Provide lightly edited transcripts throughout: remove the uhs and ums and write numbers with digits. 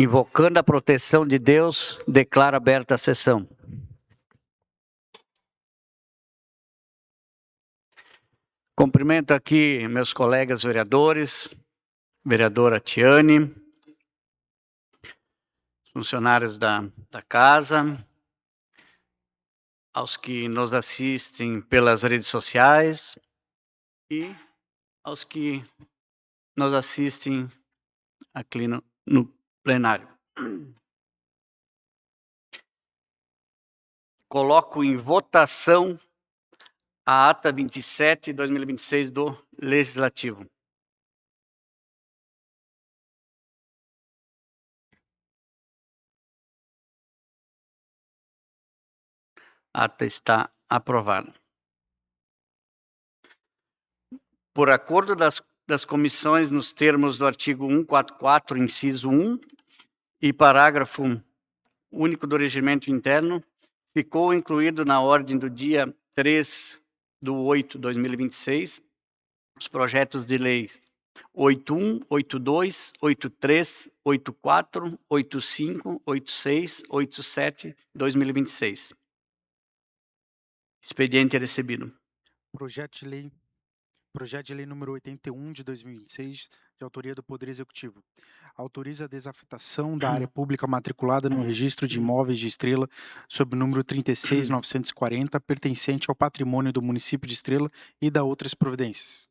Invocando a proteção de Deus, declaro aberta a sessão. Cumprimento aqui meus colegas vereadores, vereadora Tiane, funcionários da casa, aos que nos assistem pelas redes sociais e aos que nos assistem aqui no plenário. Coloco em votação a ata 27 de 2026 do Legislativo. A ata está aprovada. Por acordo das comissões, nos termos do artigo 144, inciso 1 e parágrafo único do regimento interno, ficou incluído na ordem do dia 3/8/2026 os projetos de leis 81, 82, 83, 84, 85, 86, 87, 2026. Expediente recebido. Projeto de lei número 81 de 2026, de autoria do Poder Executivo. Autoriza a desafetação da área pública matriculada no registro de imóveis de Estrela sob o número 36.940, pertencente ao patrimônio do município de Estrela e da outras providências.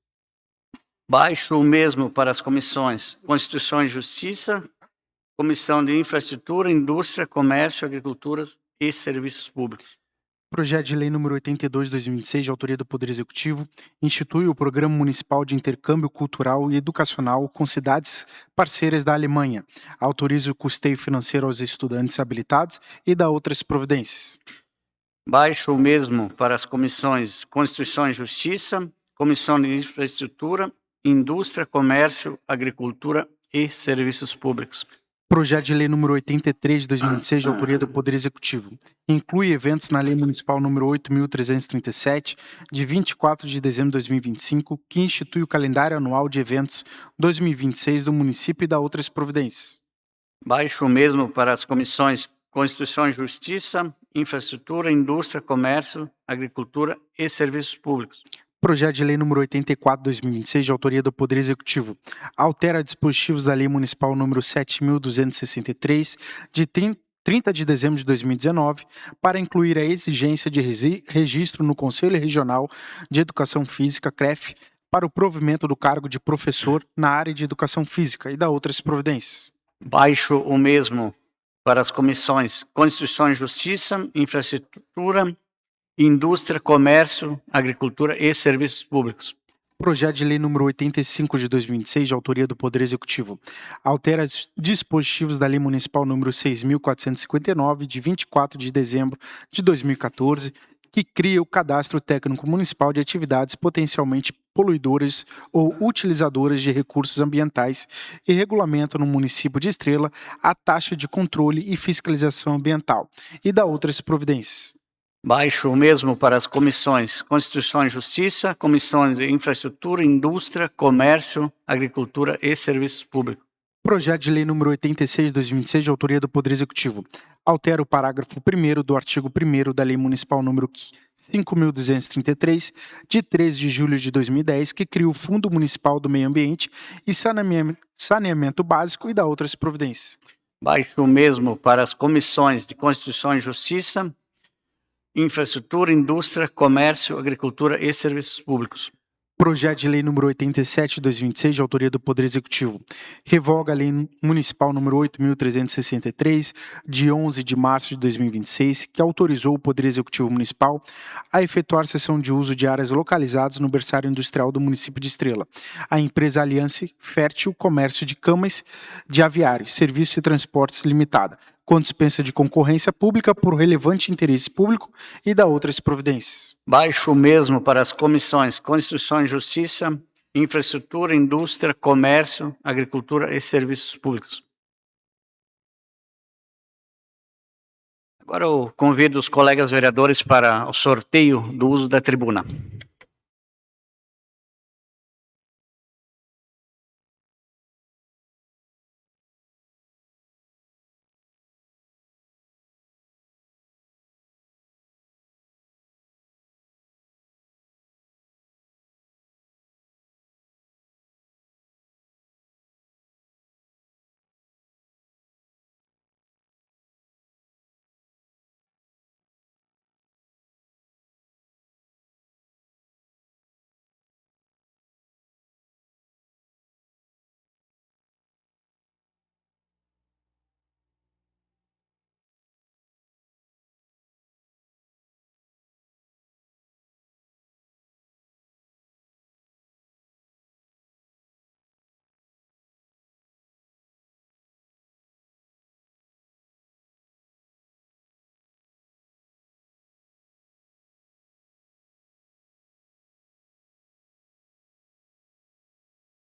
Baixo o mesmo para as comissões Constituição e Justiça, Comissão de Infraestrutura, Indústria, Comércio, Agricultura e Serviços Públicos. Projeto de lei número 82 de 2026, de autoria do Poder Executivo, institui o Programa Municipal de Intercâmbio Cultural e Educacional com cidades parceiras da Alemanha. Autoriza o custeio financeiro aos estudantes habilitados e dá outras providências. Baixo o mesmo para as comissões Constituição e Justiça, Comissão de Infraestrutura, Indústria, Comércio, Agricultura e Serviços Públicos. Projeto de lei número 83 de 2026, de autoria do Poder Executivo. Inclui eventos na Lei Municipal número 8.337, de 24 de dezembro de 2025, que institui o calendário anual de eventos 2026 do município e dá outras providências. Baixo o mesmo para as comissões Constituição e Justiça, Infraestrutura, Indústria, Comércio, Agricultura e Serviços Públicos. Projeto de lei número 84 de 2026, de autoria do Poder Executivo. Altera dispositivos da Lei Municipal número 7.263, de 30 de dezembro de 2019, para incluir a exigência de registro no Conselho Regional de Educação Física, CREF, para o provimento do cargo de professor na área de Educação Física e dá outras providências. Baixo o mesmo para as comissões Constituição e Justiça, Infraestrutura, Indústria, Comércio, Agricultura e Serviços Públicos. Projeto de lei número 85 de 2026, de autoria do Poder Executivo. Altera dispositivos da Lei Municipal número 6.459, de 24 de dezembro de 2014, que cria o Cadastro Técnico Municipal de Atividades Potencialmente Poluidoras ou Utilizadoras de Recursos Ambientais e regulamenta no município de Estrela a taxa de controle e fiscalização ambiental e dá outras providências. Baixo o mesmo para as comissões Constituição e Justiça, Comissão de Infraestrutura, Indústria, Comércio, Agricultura e Serviços Públicos. Projeto de lei número 86 de 2026, de autoria do Poder Executivo. Altera o parágrafo 1º do artigo 1º da Lei Municipal número 5.233, de 13 de julho de 2010, que cria o Fundo Municipal do Meio Ambiente e Saneamento Básico e dá outras providências. Baixo o mesmo para as comissões de Constituição e Justiça, Infraestrutura, Indústria, Comércio, Agricultura e Serviços Públicos. Projeto de lei número 87 de 2026, de autoria do Poder Executivo. Revoga a Lei Municipal número 8.363, de 11 de março de 2026, que autorizou o Poder Executivo Municipal a efetuar cessão de uso de áreas localizadas no berçário industrial do município de Estrela. A empresa Aliança Fértil Comércio de Camas de Aviários, Serviços e Transportes Limitada, com dispensa de concorrência pública por relevante interesse público e dá outras providências. Baixo o mesmo para as comissões Constituição e Justiça, Infraestrutura, Indústria, Comércio, Agricultura e Serviços Públicos. Agora eu convido os colegas vereadores para o sorteio do uso da tribuna.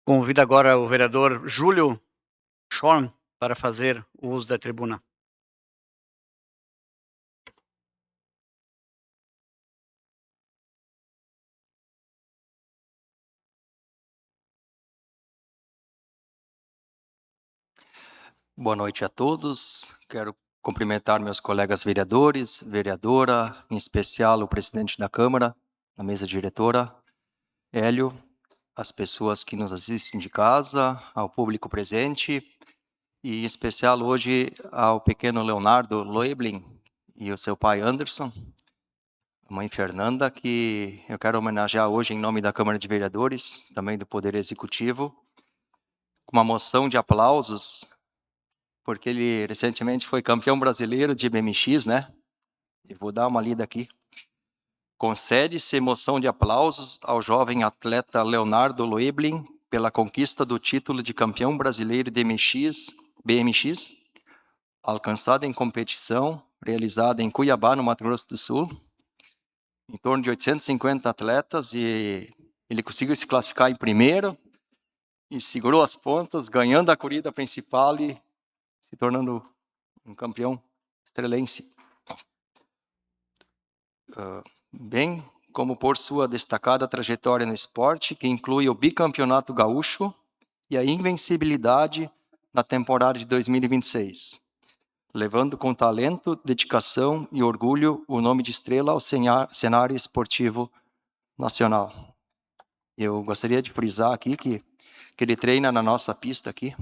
Convido agora o vereador Júlio Schorn para fazer o uso da tribuna. Boa noite a todos. Quero cumprimentar meus colegas vereadores, vereadora, em especial o presidente da Câmara, a mesa diretora, Hélio, as pessoas que nos assistem de casa, ao público presente, e em especial hoje ao pequeno Leonardo Loeblin e o seu pai Anderson, a mãe Fernanda, que eu quero homenagear hoje em nome da Câmara de Vereadores, também do Poder Executivo, com uma moção de aplausos, porque ele recentemente foi campeão brasileiro de BMX, né? E vou dar uma lida aqui. Concede-se moção de aplausos ao jovem atleta Leonardo Loeblin pela conquista do título de campeão brasileiro de BMX, alcançado em competição realizada em Cuiabá, no Mato Grosso do Sul, em torno de 850 atletas, e ele conseguiu se classificar em primeiro e segurou as pontas, ganhando a corrida principal e se tornando um campeão estrelense. Bem como por sua destacada trajetória no esporte, que inclui o bicampeonato gaúcho e a invencibilidade na temporada de 2026, levando com talento, dedicação e orgulho o nome de estrela ao cenário esportivo nacional. Eu gostaria de frisar aqui que ele treina na nossa pista aqui,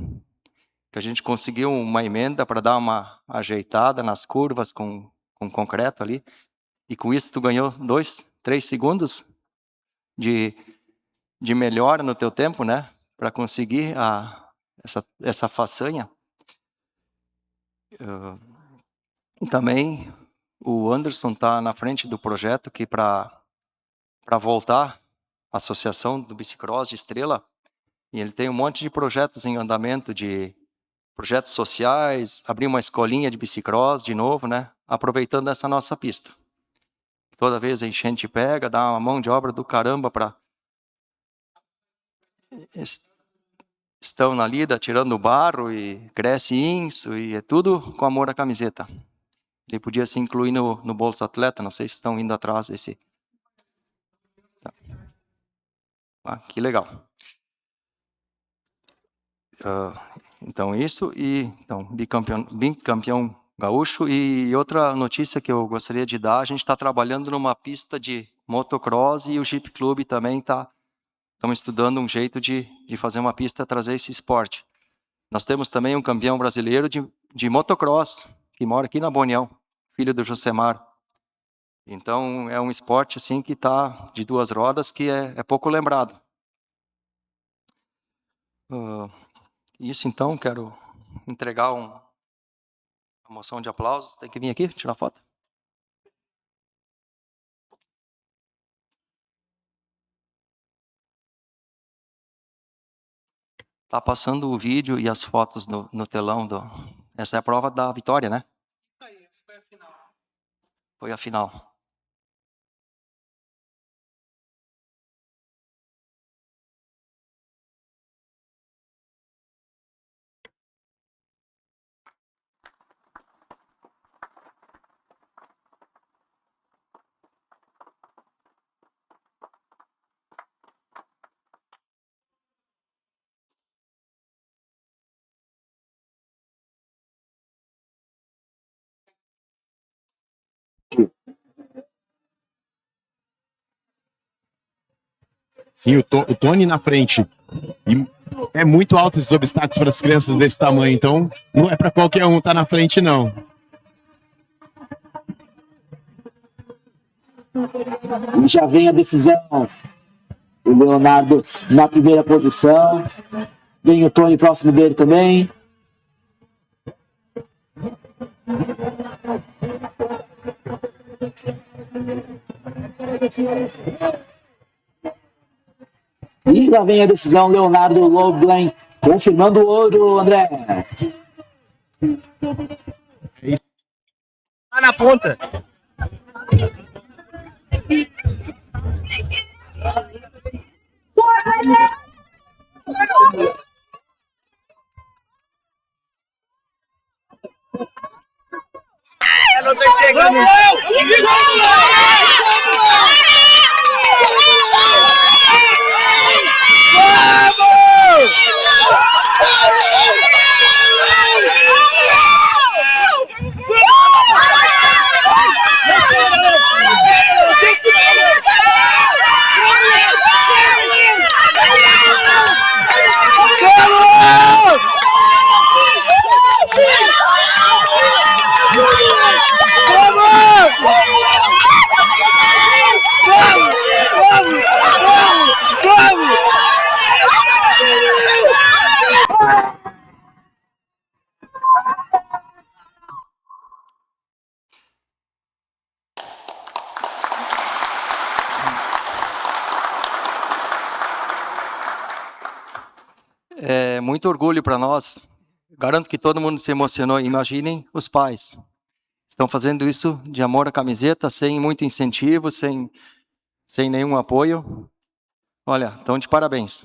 que a gente conseguiu uma emenda para dar uma ajeitada nas curvas com concreto ali, e com isso tu ganhou 2-3 segundos de melhora no teu tempo, né, para conseguir essa façanha. E também o Anderson está na frente do projeto que para voltar a Associação do Bicicross de Estrela, e ele tem um monte de projetos em andamento, de projetos sociais, abrir uma escolinha de bicicross de novo, né? Aproveitando essa nossa pista. Toda vez a enchente pega, dá uma mão de obra do caramba para... Estão na lida, tirando o barro e cresce isso, e é tudo com amor à camiseta. Ele podia se incluir no Bolsa Atleta, não sei se estão indo atrás desse... Tá. Que legal. Então isso, e então, bicampeão gaúcho. E outra notícia que eu gostaria de dar, a gente está trabalhando numa pista de motocross, e o Jeep Club também estamos estudando um jeito de fazer uma pista, trazer esse esporte. Nós temos também um campeão brasileiro de motocross, que mora aqui na Bonião, filho do Josemar. Então é um esporte assim que está de duas rodas, que é pouco lembrado. Isso, então, quero entregar uma moção de aplausos. Tem que vir aqui tirar foto. Tá passando o vídeo e as fotos no telão. Essa é a prova da vitória, né? Isso aí, essa foi a final. Foi a final. Sim, o Tony na frente. E é muito alto esses obstáculos para as crianças desse tamanho, então não é para qualquer um estar na frente, não. E já vem a decisão. O Leonardo na primeira posição. Vem o Tony próximo dele também. E lá vem a decisão, Leonardo Loeblin confirmando o ouro, André. Tá na ponta. É muito orgulho para nós. Garanto que todo mundo se emocionou. Imaginem os pais. Estão fazendo isso de amor à camiseta, sem muito incentivo, sem nenhum apoio. Olha, estão de parabéns.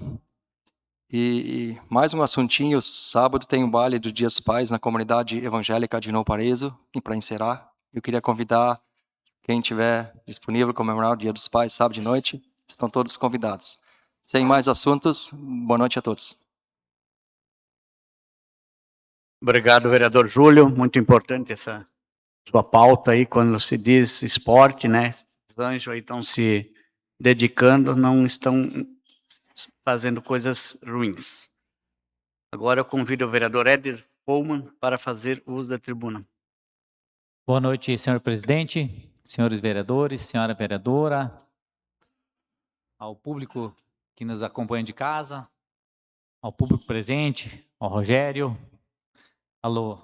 E mais um assuntinho, sábado tem um baile dos Dias Pais na comunidade evangélica de Novo Parezo. E para encerrar, eu queria convidar quem estiver disponível para comemorar o Dia dos Pais, sábado de noite, estão todos convidados. Sem mais assuntos, boa noite a todos. Obrigado, vereador Júlio. Muito importante essa sua pauta aí, quando se diz esporte, né? Os anjos aí estão se dedicando, não estão fazendo coisas ruins. Agora eu convido o vereador Éder Pullman para fazer uso da tribuna. Boa noite, senhor presidente, senhores vereadores, senhora vereadora, ao público que nos acompanha de casa, ao público presente, ao Rogério, alô,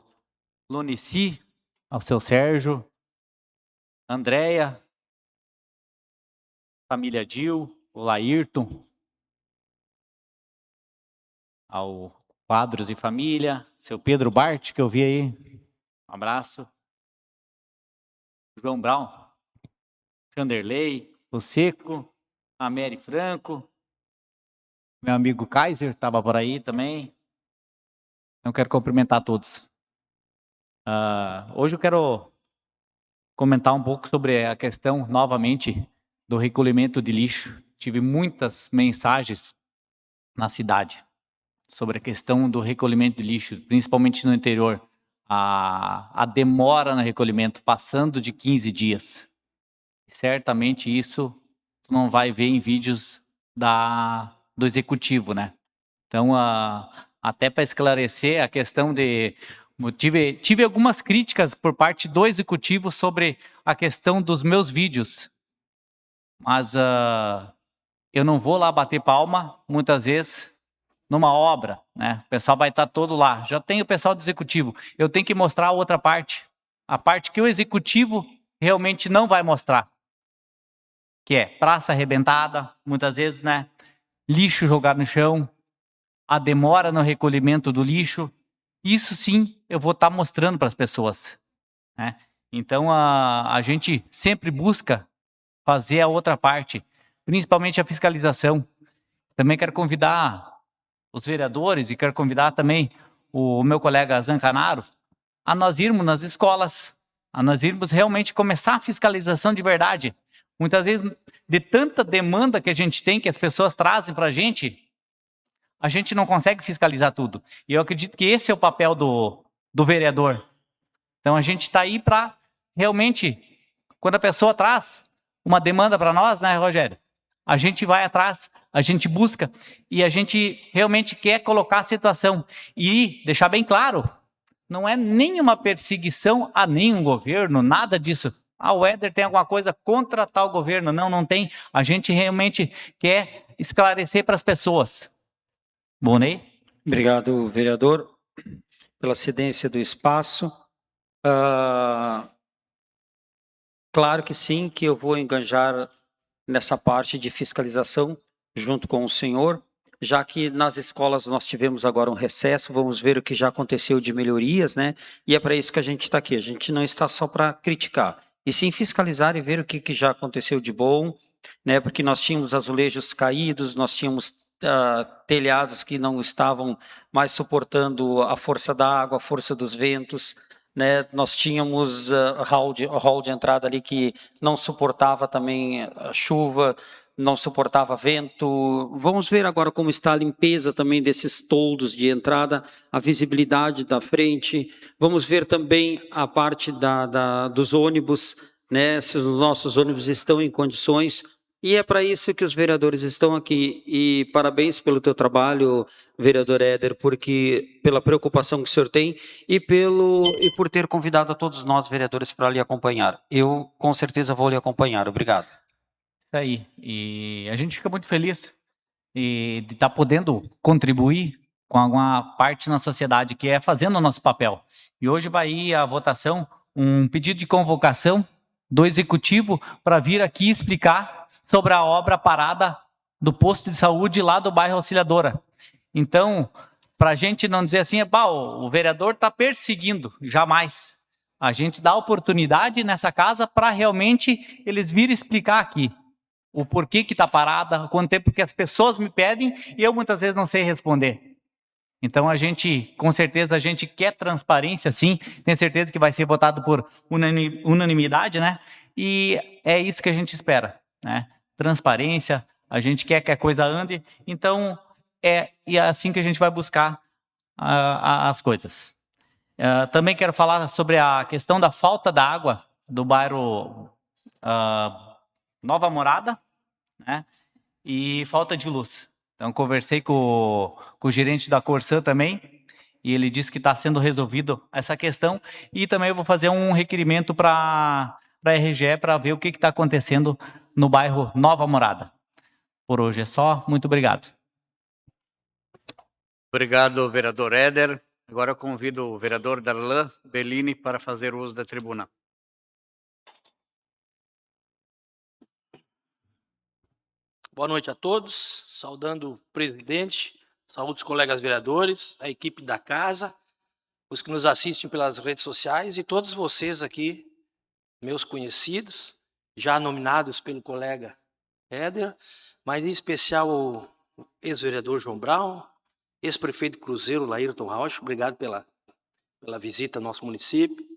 Lonici, ao seu Sérgio, Andréia, família Dil, o Laírton, ao Quadros e Família, seu Pedro Bart, que eu vi aí, um abraço. João Brown, Chanderley, o Seco, a Mary Franco, meu amigo Kaiser estava por aí também. Eu quero cumprimentar todos. Hoje eu quero comentar um pouco sobre a questão, novamente, do recolhimento de lixo. Tive muitas mensagens na cidade sobre a questão do recolhimento de lixo, principalmente no interior. A demora no recolhimento, passando de 15 dias. Certamente isso tu não vai ver em vídeos do executivo, né? Então, até para esclarecer a questão de... Tive algumas críticas por parte do executivo sobre a questão dos meus vídeos. Mas eu não vou lá bater palma, muitas vezes, numa obra, né? O pessoal vai estar todo lá. Já tem o pessoal do executivo. Eu tenho que mostrar a outra parte. A parte que o executivo realmente não vai mostrar. Que é praça arrebentada, muitas vezes, né? Lixo jogado no chão, a demora no recolhimento do lixo. Isso sim eu vou estar mostrando para as pessoas, né? Então a gente sempre busca fazer a outra parte, principalmente a fiscalização. Também quero convidar os vereadores e quero convidar também o meu colega Zancanaro a nós irmos nas escolas, a nós irmos realmente começar a fiscalização de verdade. Muitas vezes, de tanta demanda que a gente tem, que as pessoas trazem para a gente não consegue fiscalizar tudo. E eu acredito que esse é o papel do vereador. Então a gente está aí para realmente, quando a pessoa traz uma demanda para nós, né, Rogério? A gente vai atrás, a gente busca e a gente realmente quer colocar a situação. E deixar bem claro, não é nenhuma perseguição a nenhum governo, nada disso. O Éder tem alguma coisa contra tal governo. Não, não tem. A gente realmente quer esclarecer para as pessoas. Bonei? Obrigado, vereador, pela cedência do espaço. Claro que sim, que eu vou enganjar nessa parte de fiscalização junto com o senhor, já que nas escolas nós tivemos agora um recesso, vamos ver o que já aconteceu de melhorias, né? E é para isso que a gente está aqui. A gente não está só para criticar, e sim fiscalizar e ver o que já aconteceu de bom, né? Porque nós tínhamos azulejos caídos, nós tínhamos telhados que não estavam mais suportando a força da água, a força dos ventos, né? Nós tínhamos hall de entrada ali que não suportava também a chuva, não suportava vento. Vamos ver agora como está a limpeza também desses toldos de entrada, a visibilidade da frente. Vamos ver também a parte dos ônibus, né? Se os nossos ônibus estão em condições. E é para isso que os vereadores estão aqui. E parabéns pelo teu trabalho, vereador Éder, porque pela preocupação que o senhor tem e por ter convidado a todos nós, vereadores, para lhe acompanhar. Eu, com certeza, vou lhe acompanhar. Obrigado. Isso aí. E a gente fica muito feliz de estar podendo contribuir com alguma parte na sociedade, que é fazendo o nosso papel. E hoje vai ir à votação um pedido de convocação do Executivo para vir aqui explicar sobre a obra parada do posto de saúde lá do bairro Auxiliadora. Então, para a gente não dizer assim, o vereador está perseguindo, jamais. A gente dá oportunidade nessa casa para realmente eles virem explicar aqui o porquê que está parada, quanto tempo que as pessoas me pedem e eu muitas vezes não sei responder. Então, com certeza, a gente quer transparência, sim. Tenho certeza que vai ser votado por unanimidade, né? E é isso que a gente espera, né? Transparência, a gente quer que a coisa ande. Então, é assim que a gente vai buscar as coisas. Também quero falar sobre a questão da falta da água do bairro Nova Morada, né? E falta de luz. Então, conversei com o gerente da Corsã também, e ele disse que está sendo resolvido essa questão, e também eu vou fazer um requerimento para a RGE para ver o que está acontecendo no bairro Nova Morada. Por hoje é só, muito obrigado. Obrigado, vereador Éder. Agora eu convido o vereador Darlan Bellini para fazer uso da tribuna. Boa noite a todos, saudando o presidente, saúdo os colegas vereadores, a equipe da casa, os que nos assistem pelas redes sociais e todos vocês aqui, meus conhecidos, já nominados pelo colega Éder, mas em especial o ex-vereador João Brown, ex-prefeito Cruzeiro, Laírton Rauch, obrigado pela visita ao nosso município,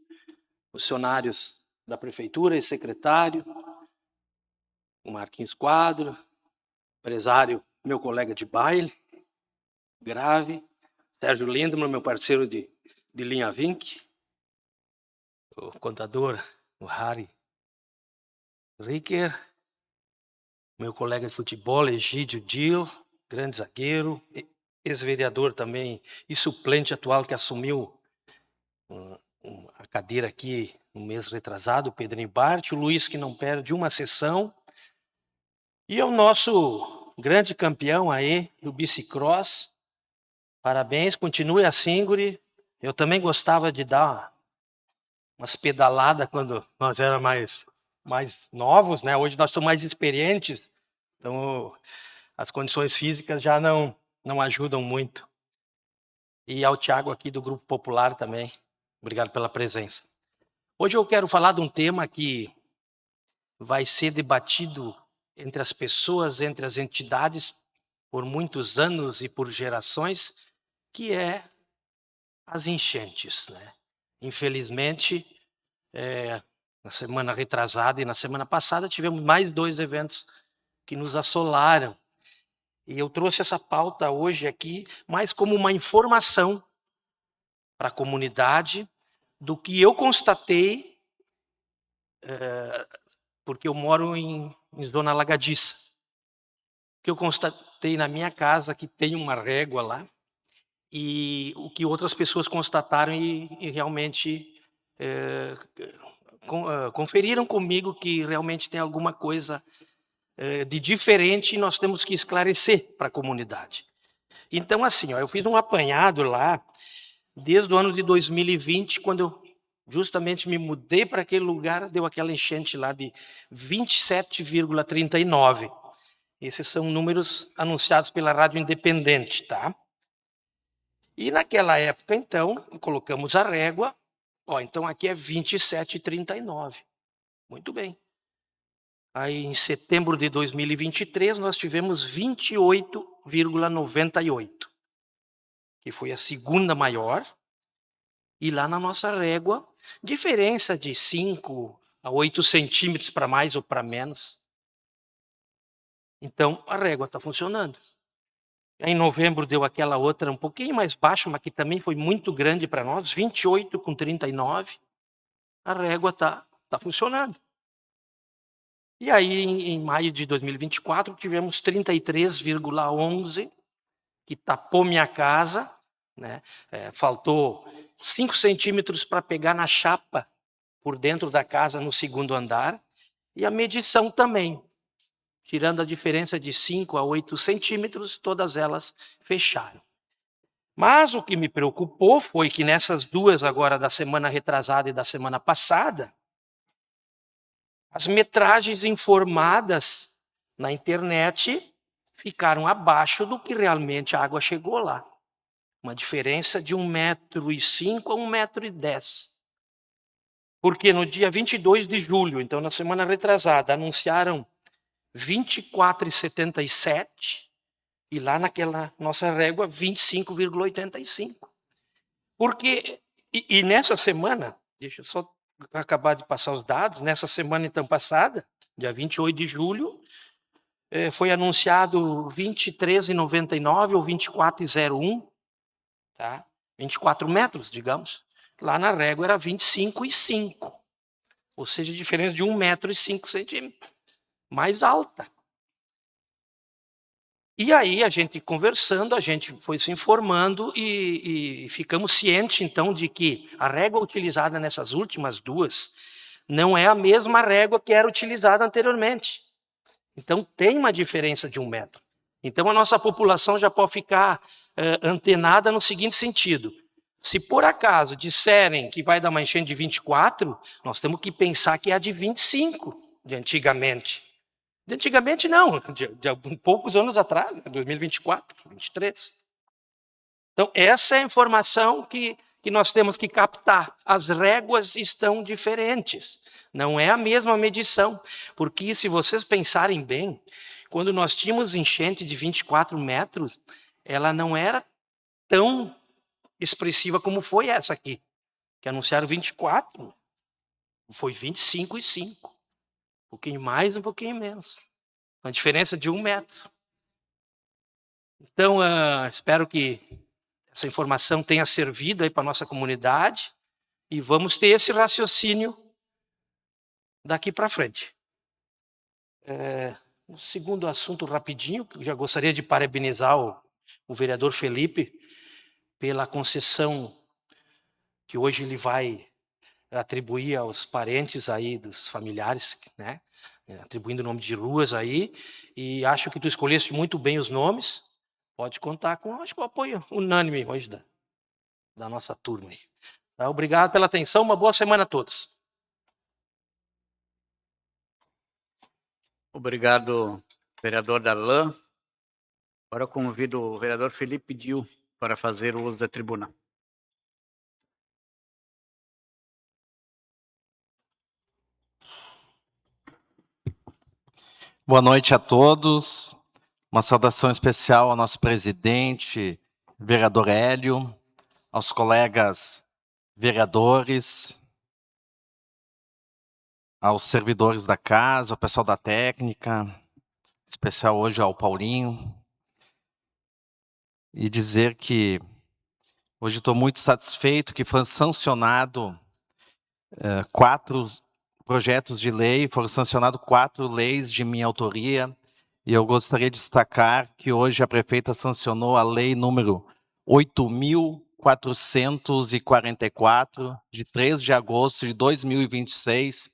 funcionários da prefeitura e secretário, o Marquinhos Quadro, empresário, meu colega de baile, grave, Sérgio Lindemann, meu parceiro de linha Vink, o contador, o Harry Ricker, meu colega de futebol, Egídio Dil, grande zagueiro, ex-vereador também e suplente atual que assumiu a cadeira aqui no mês retrasado, o Pedrinho Bart, o Luiz que não perde uma sessão, e o nosso grande campeão aí do bicicross. Parabéns, continue assim, guri. Eu também gostava de dar umas pedaladas quando nós éramos mais novos, né? Hoje nós somos mais experientes, então as condições físicas já não ajudam muito. E ao Thiago aqui do Grupo Popular também, obrigado pela presença. Hoje eu quero falar de um tema que vai ser debatido entre as pessoas, entre as entidades, por muitos anos e por gerações, que é as enchentes, né? Infelizmente, na semana retrasada e na semana passada, tivemos mais 2 eventos que nos assolaram. E eu trouxe essa pauta hoje aqui, mais como uma informação para a comunidade do que eu constatei, porque eu moro em zona alagadiça. Que eu constatei na minha casa que tem uma régua lá, e o que outras pessoas constataram e realmente conferiram comigo que realmente tem alguma coisa de diferente e nós temos que esclarecer para a comunidade. Então, assim, eu fiz um apanhado lá, desde o ano de 2020, quando eu justamente me mudei para aquele lugar, deu aquela enchente lá de 27,39. Esses são números anunciados pela Rádio Independente, tá? E naquela época, então, colocamos a régua. Então aqui é 27,39. Muito bem. Aí em setembro de 2023, nós tivemos 28,98, que foi a segunda maior. E lá na nossa régua, diferença de 5 a 8 centímetros para mais ou para menos. Então, a régua está funcionando. Em novembro deu aquela outra um pouquinho mais baixa, mas que também foi muito grande para nós, 28,39. A régua está funcionando. E aí, em maio de 2024, tivemos 33,11, que tapou minha casa, né? Faltou 5 centímetros para pegar na chapa por dentro da casa no segundo andar. E a medição também. Tirando a diferença de 5 a 8 centímetros, todas elas fecharam. Mas o que me preocupou foi que nessas duas agora, da semana retrasada e da semana passada, as metragens informadas na internet ficaram abaixo do que realmente a água chegou lá. Uma diferença de 1,05 m a 1,10 m. Porque no dia 22 de julho, então na semana retrasada, anunciaram 24,77 e lá naquela nossa régua 25,85. Porque e nessa semana, deixa eu só acabar de passar os dados, nessa semana então passada, dia 28 de julho, foi anunciado 23,99 ou 24,01, tá? 24 metros, digamos. Lá na régua era 25,5. Ou seja, diferença de 1,05 m mais alta. E aí, a gente conversando, a gente foi se informando e ficamos cientes, então, de que a régua utilizada nessas últimas duas não é a mesma régua que era utilizada anteriormente. Então, tem uma diferença de 1 metro. Então, a nossa população já pode ficar antenada no seguinte sentido. Se por acaso disserem que vai dar uma enchente de 24, nós temos que pensar que é a de 25, de antigamente. De antigamente não, de poucos anos atrás, 2024, 2023. Então, essa é a informação que nós temos que captar. As réguas estão diferentes, não é a mesma medição. Porque se vocês pensarem bem, quando nós tínhamos enchente de 24 metros, ela não era tão expressiva como foi essa aqui, que anunciaram 24, foi 25,5. Um pouquinho mais, um pouquinho menos. Uma diferença de 1 metro. Então, espero que essa informação tenha servido aí para a nossa comunidade e vamos ter esse raciocínio daqui para frente. O segundo assunto, rapidinho, já gostaria de parabenizar o vereador Felipe pela concessão que hoje ele vai atribuir aos parentes aí dos familiares, né? Atribuindo o nome de ruas aí, e acho que tu escolheste muito bem os nomes. Pode contar com, acho que o apoio unânime hoje da nossa turma aí. Tá? Obrigado pela atenção, uma boa semana a todos. Obrigado, vereador Darlan. Agora eu convido o vereador Felipe Dil para fazer o uso da tribuna. Boa noite a todos. Uma saudação especial ao nosso presidente, vereador Hélio, aos colegas vereadores, aos servidores da casa, ao pessoal da técnica, especial hoje ao Paulinho. E dizer que hoje estou muito satisfeito que foi sancionado 4 projetos de lei, foram sancionados 4 leis de minha autoria, e eu gostaria de destacar que hoje a prefeita sancionou a lei número 8.444, de 3 de agosto de 2026,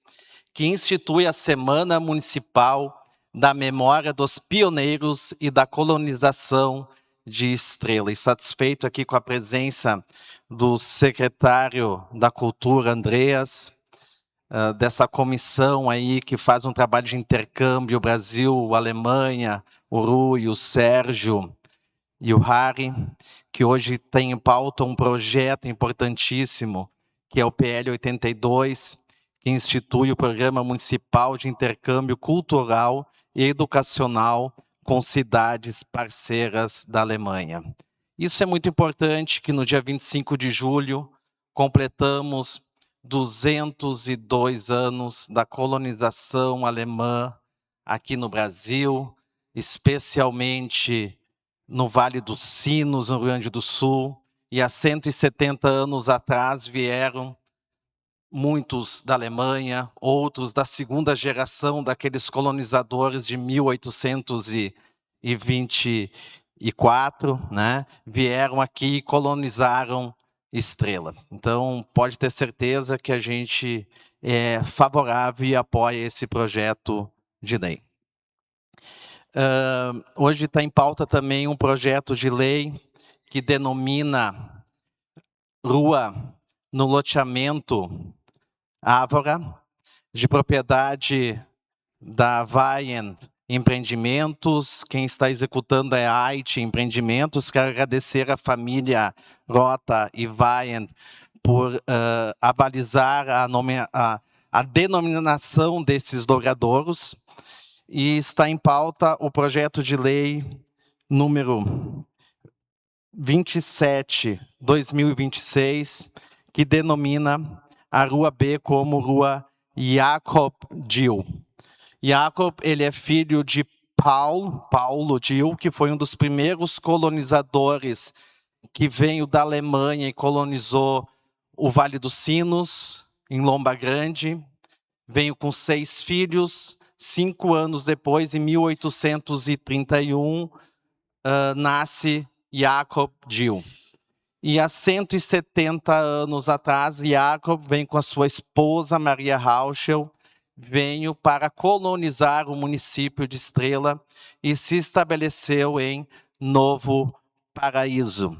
que institui a Semana Municipal da Memória dos Pioneiros e da Colonização de Estrela. E satisfeito aqui com a presença do secretário da Cultura, Andreas, dessa comissão aí que faz um trabalho de intercâmbio, Brasil, Alemanha, o Rui, o Sérgio e o Harry, que hoje tem em pauta um projeto importantíssimo, que é o PL 82, que institui o Programa Municipal de Intercâmbio Cultural e Educacional com cidades parceiras da Alemanha. Isso é muito importante, que no dia 25 de julho, completamos 202 anos da colonização alemã aqui no Brasil, especialmente no Vale dos Sinos, no Rio Grande do Sul, e há 170 anos atrás vieram muitos da Alemanha, outros da segunda geração daqueles colonizadores de 1824, né? Vieram aqui e colonizaram Estrela. Então, pode ter certeza que a gente é favorável e apoia esse projeto de lei. Hoje está em pauta também um projeto de lei que denomina rua no loteamento Ávora, de propriedade da Vaien Empreendimentos. Quem está executando é a AIT Empreendimentos. Quero agradecer à família Rota e Vaien por avalizar a denominação desses logradouros. E está em pauta o projeto de lei número 27/2026, que denomina a Rua B como Rua Jacob Dill. Jacob, ele é filho de Paulo Dill, que foi um dos primeiros colonizadores que veio da Alemanha e colonizou o Vale dos Sinos, em Lomba Grande. Veio com 6 filhos. 5 anos depois, em 1831, nasce Jacob Dill. E há 170 anos atrás, Jacob vem com a sua esposa, Maria Rauschel, veio para colonizar o município de Estrela e se estabeleceu em Novo Paraíso.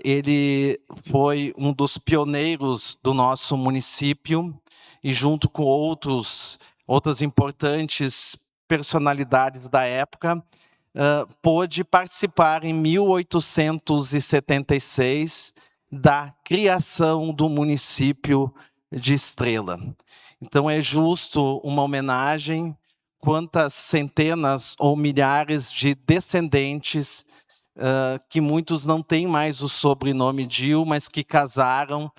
Ele foi um dos pioneiros do nosso município e, junto com outras importantes personalidades da época, pôde participar em 1876 da criação do município de Estrela. Então é justo uma homenagem, quantas centenas ou milhares de descendentes que muitos não têm mais o sobrenome Dill, mas que casaram,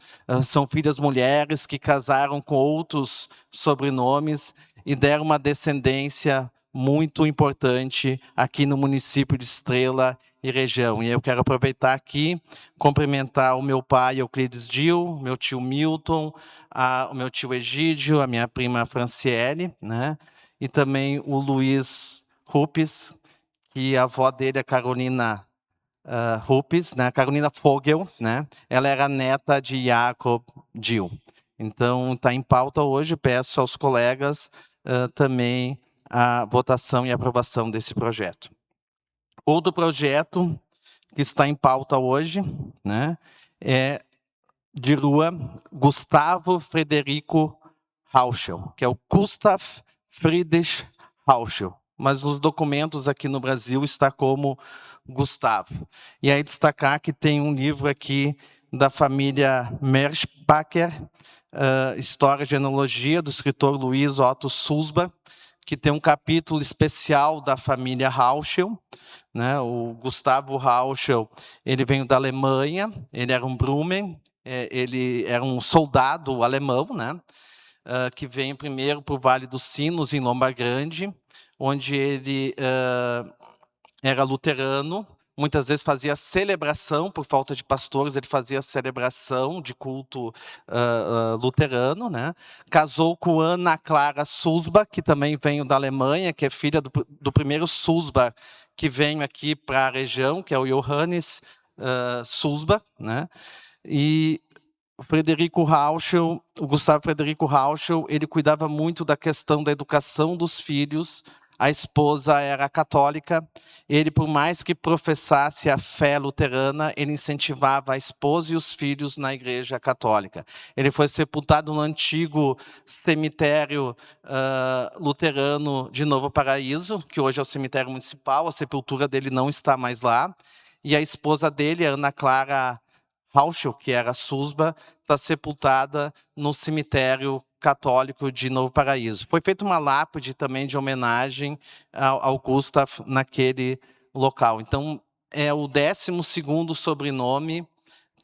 são filhas mulheres que casaram com outros sobrenomes e deram uma descendência muito importante aqui no município de Estrela e região. E eu quero aproveitar aqui, cumprimentar o meu pai Euclides Dill, meu tio Milton, o meu tio Egídio, a minha prima Franciele, né? E também o Luiz Rupes, que a avó dele é Carolina Rupes, né? Carolina Fogel, né? Ela era neta de Jacob Dill. Então, está em pauta hoje, peço aos colegas também a votação e aprovação desse projeto. Outro projeto que está em pauta hoje, né, é de rua Gustavo Frederico Rauschel, que é o Gustav Friedrich Rauschel, mas nos documentos aqui no Brasil está como Gustavo. E aí destacar que tem um livro aqui da família Merschbacher, História e Genealogia, do escritor Luiz Otto Sulzbach, que tem um capítulo especial da família Rauschel, né? O Gustavo Rauschel, ele veio da Alemanha, ele era um Brumen, ele era um soldado alemão, né? Que veio primeiro para o Vale dos Sinos, em Lomba Grande, onde ele era luterano. Muitas vezes fazia celebração, por falta de pastores, ele fazia celebração de culto luterano, né? Casou com Ana Clara Sulzbach, que também veio da Alemanha, que é filha do primeiro Sulzbach, que veio aqui para a região, que é o Johannes Sulzbach, né? E o Gustavo Frederico Rauschel, ele cuidava muito da questão da educação dos filhos. A esposa era católica. Ele, por mais que professasse a fé luterana, ele incentivava a esposa e os filhos na igreja católica. Ele foi sepultado no antigo cemitério luterano de Novo Paraíso, que hoje é o cemitério municipal. A sepultura dele não está mais lá. E a esposa dele, Ana Clara Rauschel, que era Sulzbach, está sepultada no cemitério católico de Novo Paraíso. Foi feita uma lápide também de homenagem ao Gustav naquele local. Então, é o 12º sobrenome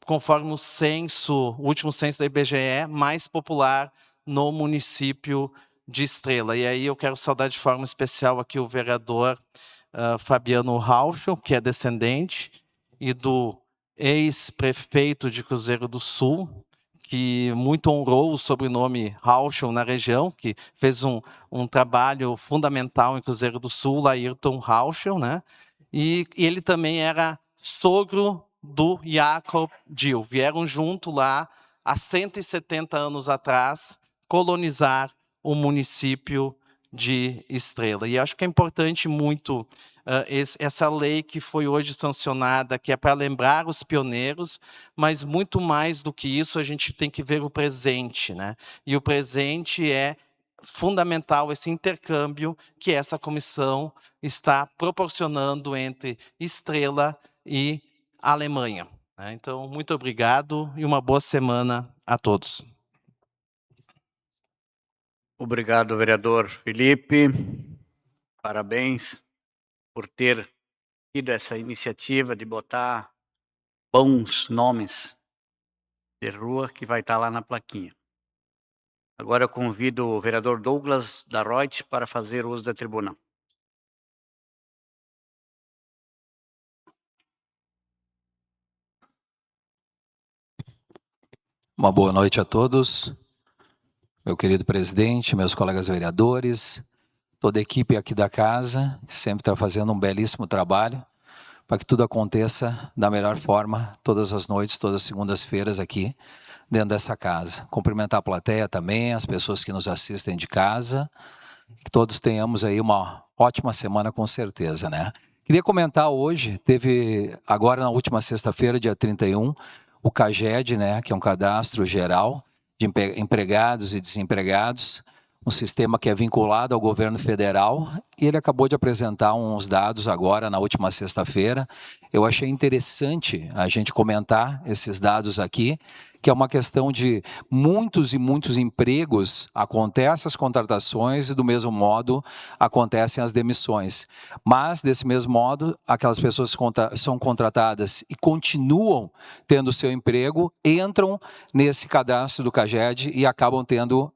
conforme o último censo do IBGE, mais popular no município de Estrela. E aí eu quero saudar de forma especial aqui o vereador Fabiano Rauschel, que é descendente, e do ex-prefeito de Cruzeiro do Sul, que muito honrou o sobrenome Rauschel na região, que fez um trabalho fundamental em Cruzeiro do Sul, Ayrton Rauschel, né? E ele também era sogro do Jacob Dill. Vieram junto lá, há 170 anos atrás, colonizar o município de Estrela. E acho que é importante muito essa lei que foi hoje sancionada, que é para lembrar os pioneiros, mas muito mais do que isso, a gente tem que ver o presente, né? E o presente é fundamental esse intercâmbio que essa comissão está proporcionando entre Estrela e Alemanha. Então, muito obrigado e uma boa semana a todos. Obrigado, vereador Felipe. Parabéns por ter tido essa iniciativa de botar bons nomes de rua que vai estar lá na plaquinha. Agora eu convido o vereador Douglas Darroit para fazer uso da tribuna. Uma boa noite a todos, meu querido presidente, meus colegas vereadores, toda a equipe aqui da casa, que sempre está fazendo um belíssimo trabalho para que tudo aconteça da melhor forma, todas as noites, todas as segundas-feiras aqui, dentro dessa casa. Cumprimentar a plateia também, as pessoas que nos assistem de casa, que todos tenhamos aí uma ótima semana com certeza, né? Queria comentar hoje, teve agora na última sexta-feira, dia 31, o CAGED, né, que é um cadastro geral de empregados e desempregados, um sistema que é vinculado ao governo federal, e ele acabou de apresentar uns dados agora na última sexta-feira. Eu achei interessante a gente comentar esses dados aqui, que é uma questão de muitos e muitos empregos, acontecem as contratações e do mesmo modo acontecem as demissões. Mas, desse mesmo modo, aquelas pessoas que são contratadas e continuam tendo seu emprego, entram nesse cadastro do CAGED e acabam tendo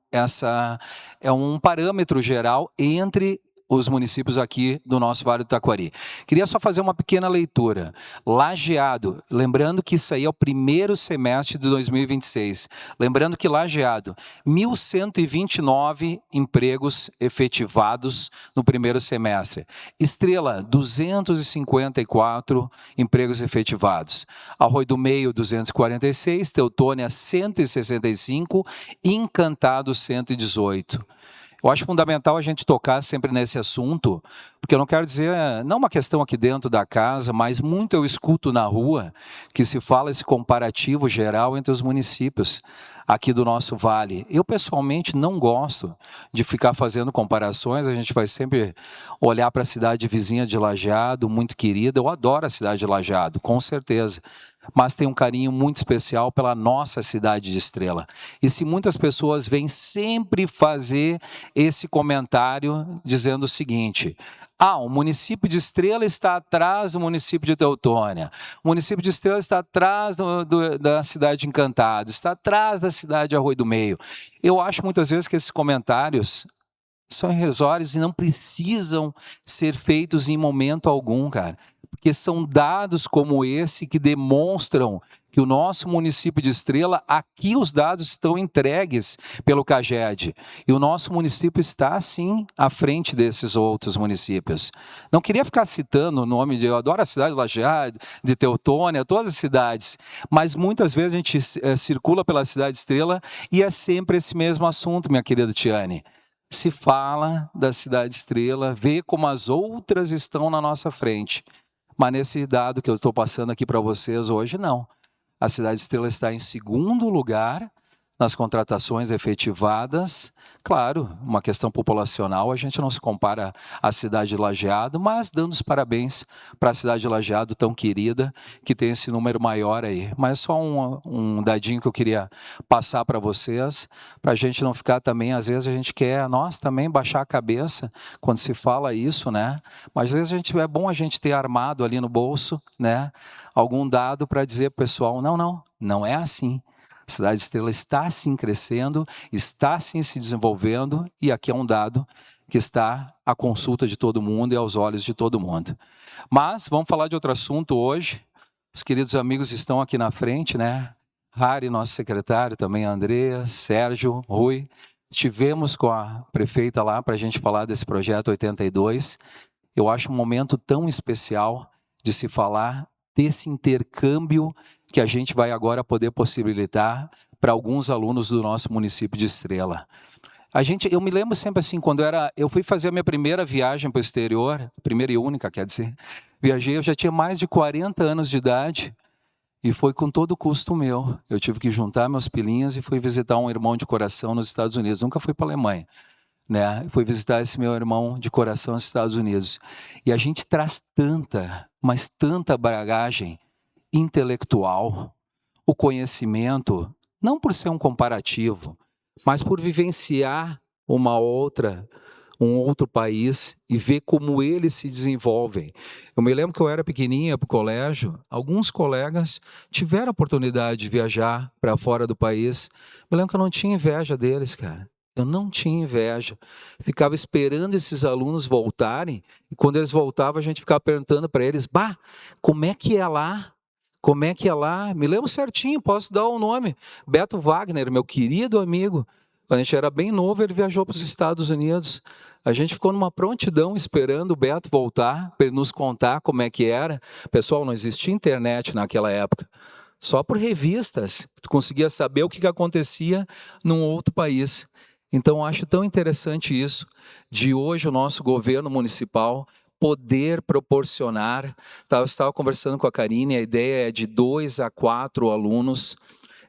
um parâmetro geral entre os municípios aqui do nosso Vale do Taquari. Queria só fazer uma pequena leitura. Lajeado, lembrando que isso aí é o primeiro semestre de 2026. Lembrando que Lajeado, 1.129 empregos efetivados no primeiro semestre. Estrela, 254 empregos efetivados. Arroio do Meio, 246. Teutônia, 165. Encantado, 118. Eu acho fundamental a gente tocar sempre nesse assunto, porque eu não quero dizer, não uma questão aqui dentro da casa, mas muito eu escuto na rua que se fala esse comparativo geral entre os municípios aqui do nosso vale. Eu, pessoalmente, não gosto de ficar fazendo comparações, a gente vai sempre olhar para a cidade vizinha de Lajeado, muito querida. Eu adoro a cidade de Lajeado, com certeza. Mas tem um carinho muito especial pela nossa cidade de Estrela. E se muitas pessoas vêm sempre fazer esse comentário dizendo o seguinte: o município de Estrela está atrás do município de Teutônia, o município de Estrela está atrás da cidade de Encantado, está atrás da cidade de Arroio do Meio. Eu acho muitas vezes que esses comentários são irrisórios e não precisam ser feitos em momento algum, cara. Porque são dados como esse que demonstram que o nosso município de Estrela, aqui os dados estão entregues pelo CAGED. E o nosso município está, sim, à frente desses outros municípios. Não queria ficar citando o nome eu adoro a cidade de Lajeado, de Teutônia, todas as cidades, mas muitas vezes a gente circula pela cidade de Estrela e é sempre esse mesmo assunto, minha querida Tiane. Se fala da cidade de Estrela, vê como as outras estão na nossa frente. Mas nesse dado que eu estou passando aqui para vocês hoje, não. A cidade de Estrela está em segundo lugar nas contratações efetivadas. Claro, uma questão populacional, a gente não se compara à cidade de Lajeado, mas dando os parabéns para a cidade de Lajeado tão querida, que tem esse número maior aí. Mas só um dadinho que eu queria passar para vocês, para a gente não ficar também, às vezes a gente quer, nós também, baixar a cabeça quando se fala isso, né? Mas às vezes é bom a gente ter armado ali no bolso, né, algum dado para dizer para o pessoal, não é assim. A Cidade Estrela está sim crescendo, está sim se desenvolvendo, e aqui é um dado que está à consulta de todo mundo e aos olhos de todo mundo. Mas vamos falar de outro assunto hoje. Os queridos amigos estão aqui na frente, né? Rari, nosso secretário, também a Andrea, Sérgio, Rui. Estivemos com a prefeita lá para a gente falar desse projeto 82. Eu acho um momento tão especial de se falar desse intercâmbio que a gente vai agora poder possibilitar para alguns alunos do nosso município de Estrela. Eu me lembro sempre assim, quando eu fui fazer a minha primeira viagem para o exterior, primeira e única, quer dizer, eu já tinha mais de 40 anos de idade, e foi com todo o custo meu. Eu tive que juntar meus pilinhas e fui visitar um irmão de coração nos Estados Unidos. Nunca fui para a Alemanha, né? Fui visitar esse meu irmão de coração nos Estados Unidos. E a gente traz mas tanta bagagem intelectual, o conhecimento, não por ser um comparativo, mas por vivenciar um outro país e ver como eles se desenvolvem. Eu me lembro que eu era pequenininha para o colégio, alguns colegas tiveram a oportunidade de viajar para fora do país. Me lembro que eu não tinha inveja deles, cara. Eu não tinha inveja. Ficava esperando esses alunos voltarem, e quando eles voltavam, a gente ficava perguntando para eles, como é que é lá? Como é que é lá? Me lembro certinho, posso dar o nome. Beto Wagner, meu querido amigo. Quando a gente era bem novo, ele viajou para os Estados Unidos. A gente ficou numa prontidão esperando o Beto voltar para ele nos contar como é que era. Pessoal, não existia internet naquela época. Só por revistas, tu conseguia saber o que acontecia num outro país. Então, eu acho tão interessante isso, de hoje o nosso governo municipal poder proporcionar. Eu estava conversando com a Karine, a ideia é de 2 a 4 alunos.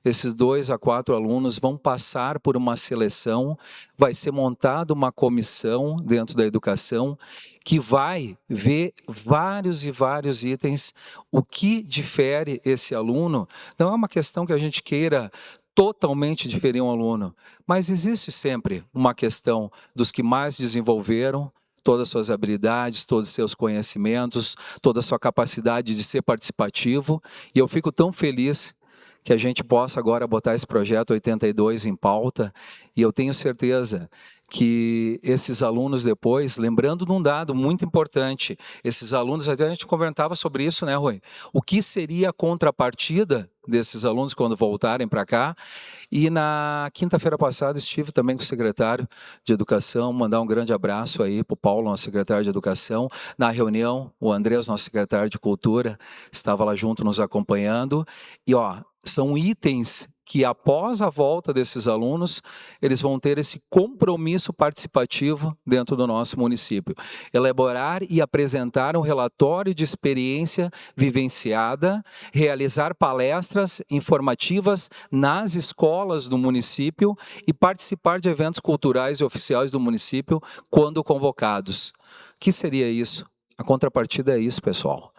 Esses 2 a 4 alunos vão passar por uma seleção, vai ser montada uma comissão dentro da educação que vai ver vários e vários itens, o que difere esse aluno. Não é uma questão que a gente queira totalmente diferir um aluno, mas existe sempre uma questão dos que mais desenvolveram todas as suas habilidades, todos os seus conhecimentos, toda a sua capacidade de ser participativo, e eu fico tão feliz que a gente possa agora botar esse projeto 82 em pauta, e eu tenho certeza que esses alunos depois, lembrando de um dado muito importante, esses alunos, até a gente conversava sobre isso, né, Rui? O que seria a contrapartida desses alunos quando voltarem para cá? E na quinta-feira passada estive também com o secretário de Educação, mandar um grande abraço aí para o Paulo, nosso secretário de Educação. Na reunião, o Andrés, nosso secretário de Cultura, estava lá junto nos acompanhando. E são itens que após a volta desses alunos, eles vão ter esse compromisso participativo dentro do nosso município. Elaborar e apresentar um relatório de experiência vivenciada, realizar palestras informativas nas escolas do município e participar de eventos culturais e oficiais do município quando convocados. O que seria isso? A contrapartida é isso, pessoal.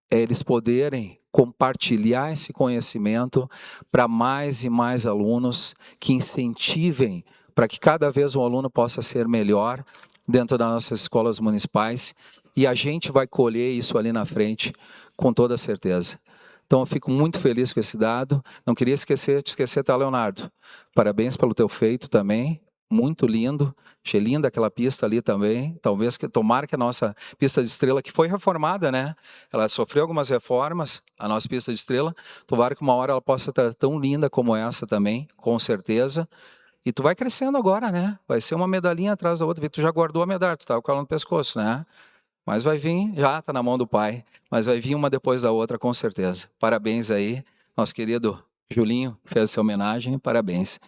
É eles poderem compartilhar esse conhecimento para mais e mais alunos, que incentivem para que cada vez um aluno possa ser melhor dentro das nossas escolas municipais, e a gente vai colher isso ali na frente com toda certeza. Então eu fico muito feliz com esse dado. Não queria te esquecer, tá, Leonardo? Parabéns pelo teu feito também. Muito lindo, achei linda aquela pista ali também, tomara que a nossa pista de Estrela, que foi reformada, né? Ela sofreu algumas reformas, a nossa pista de Estrela, tomara que uma hora ela possa estar tão linda como essa também, com certeza. E tu vai crescendo agora, né? Vai ser uma medalhinha atrás da outra, tu já guardou a medalha, tu tava com ela no pescoço, né? Mas vai vir, já tá na mão do pai, mas vai vir uma depois da outra, com certeza. Parabéns aí, nosso querido Julinho, que fez essa homenagem, parabéns.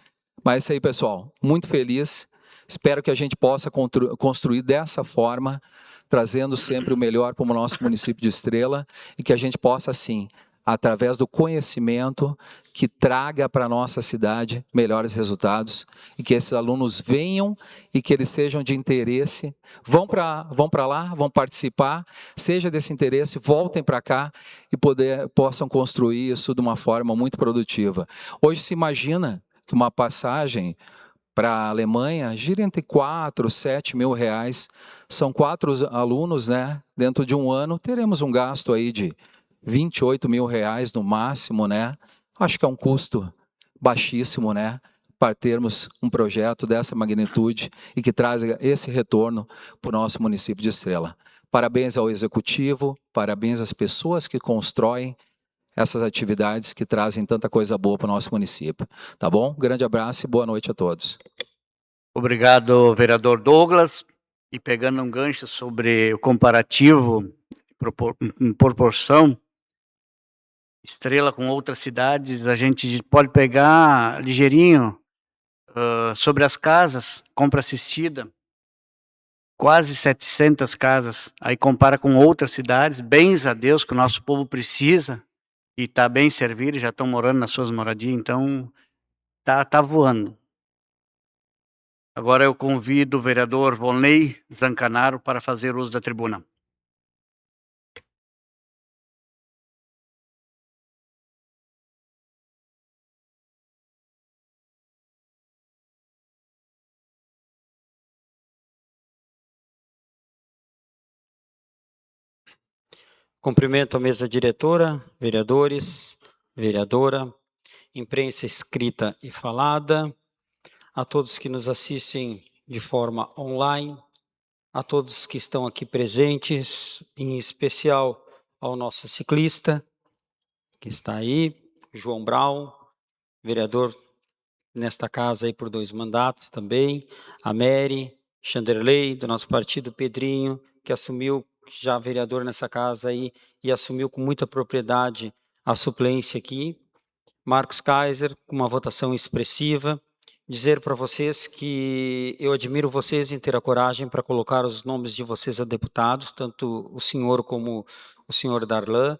Mas é isso aí, pessoal, muito feliz, espero que a gente possa construir dessa forma, trazendo sempre o melhor para o nosso município de Estrela, e que a gente possa, assim, através do conhecimento, que traga para a nossa cidade melhores resultados e que esses alunos venham e que eles sejam de interesse, vão para lá, vão participar, seja desse interesse, voltem para cá e possam construir isso de uma forma muito produtiva. Hoje se imagina que uma passagem para a Alemanha gira entre 4 e 7 mil reais. São 4 alunos, né? Dentro de um ano teremos um gasto aí de 28 mil reais no máximo, né? Acho que é um custo baixíssimo, né? Para termos um projeto dessa magnitude e que traz esse retorno para o nosso município de Estrela. Parabéns ao Executivo, parabéns às pessoas que constroem essas atividades que trazem tanta coisa boa para o nosso município. Tá bom? Grande abraço e boa noite a todos. Obrigado, vereador Douglas. E pegando um gancho sobre o comparativo, em proporção, Estrela com outras cidades, a gente pode pegar ligeirinho sobre as casas, compra assistida, quase 700 casas. Aí compara com outras cidades, bens a Deus que o nosso povo precisa, e está bem servido, já estão morando nas suas moradias, então tá voando. Agora eu convido o vereador Volney Zancanaro para fazer uso da tribuna. Cumprimento a mesa diretora, vereadores, vereadora, imprensa escrita e falada, a todos que nos assistem de forma online, a todos que estão aqui presentes, em especial ao nosso ciclista, que está aí, João Brown, vereador nesta casa aí por 2 mandatos também, a Mary, Chanderley, do nosso partido, Pedrinho, que assumiu, já vereador nessa casa aí, e assumiu com muita propriedade a suplência aqui, Marcos Kaiser, com uma votação expressiva. Dizer para vocês que eu admiro vocês em ter a coragem para colocar os nomes de vocês a deputados, tanto o senhor como o senhor Darlan.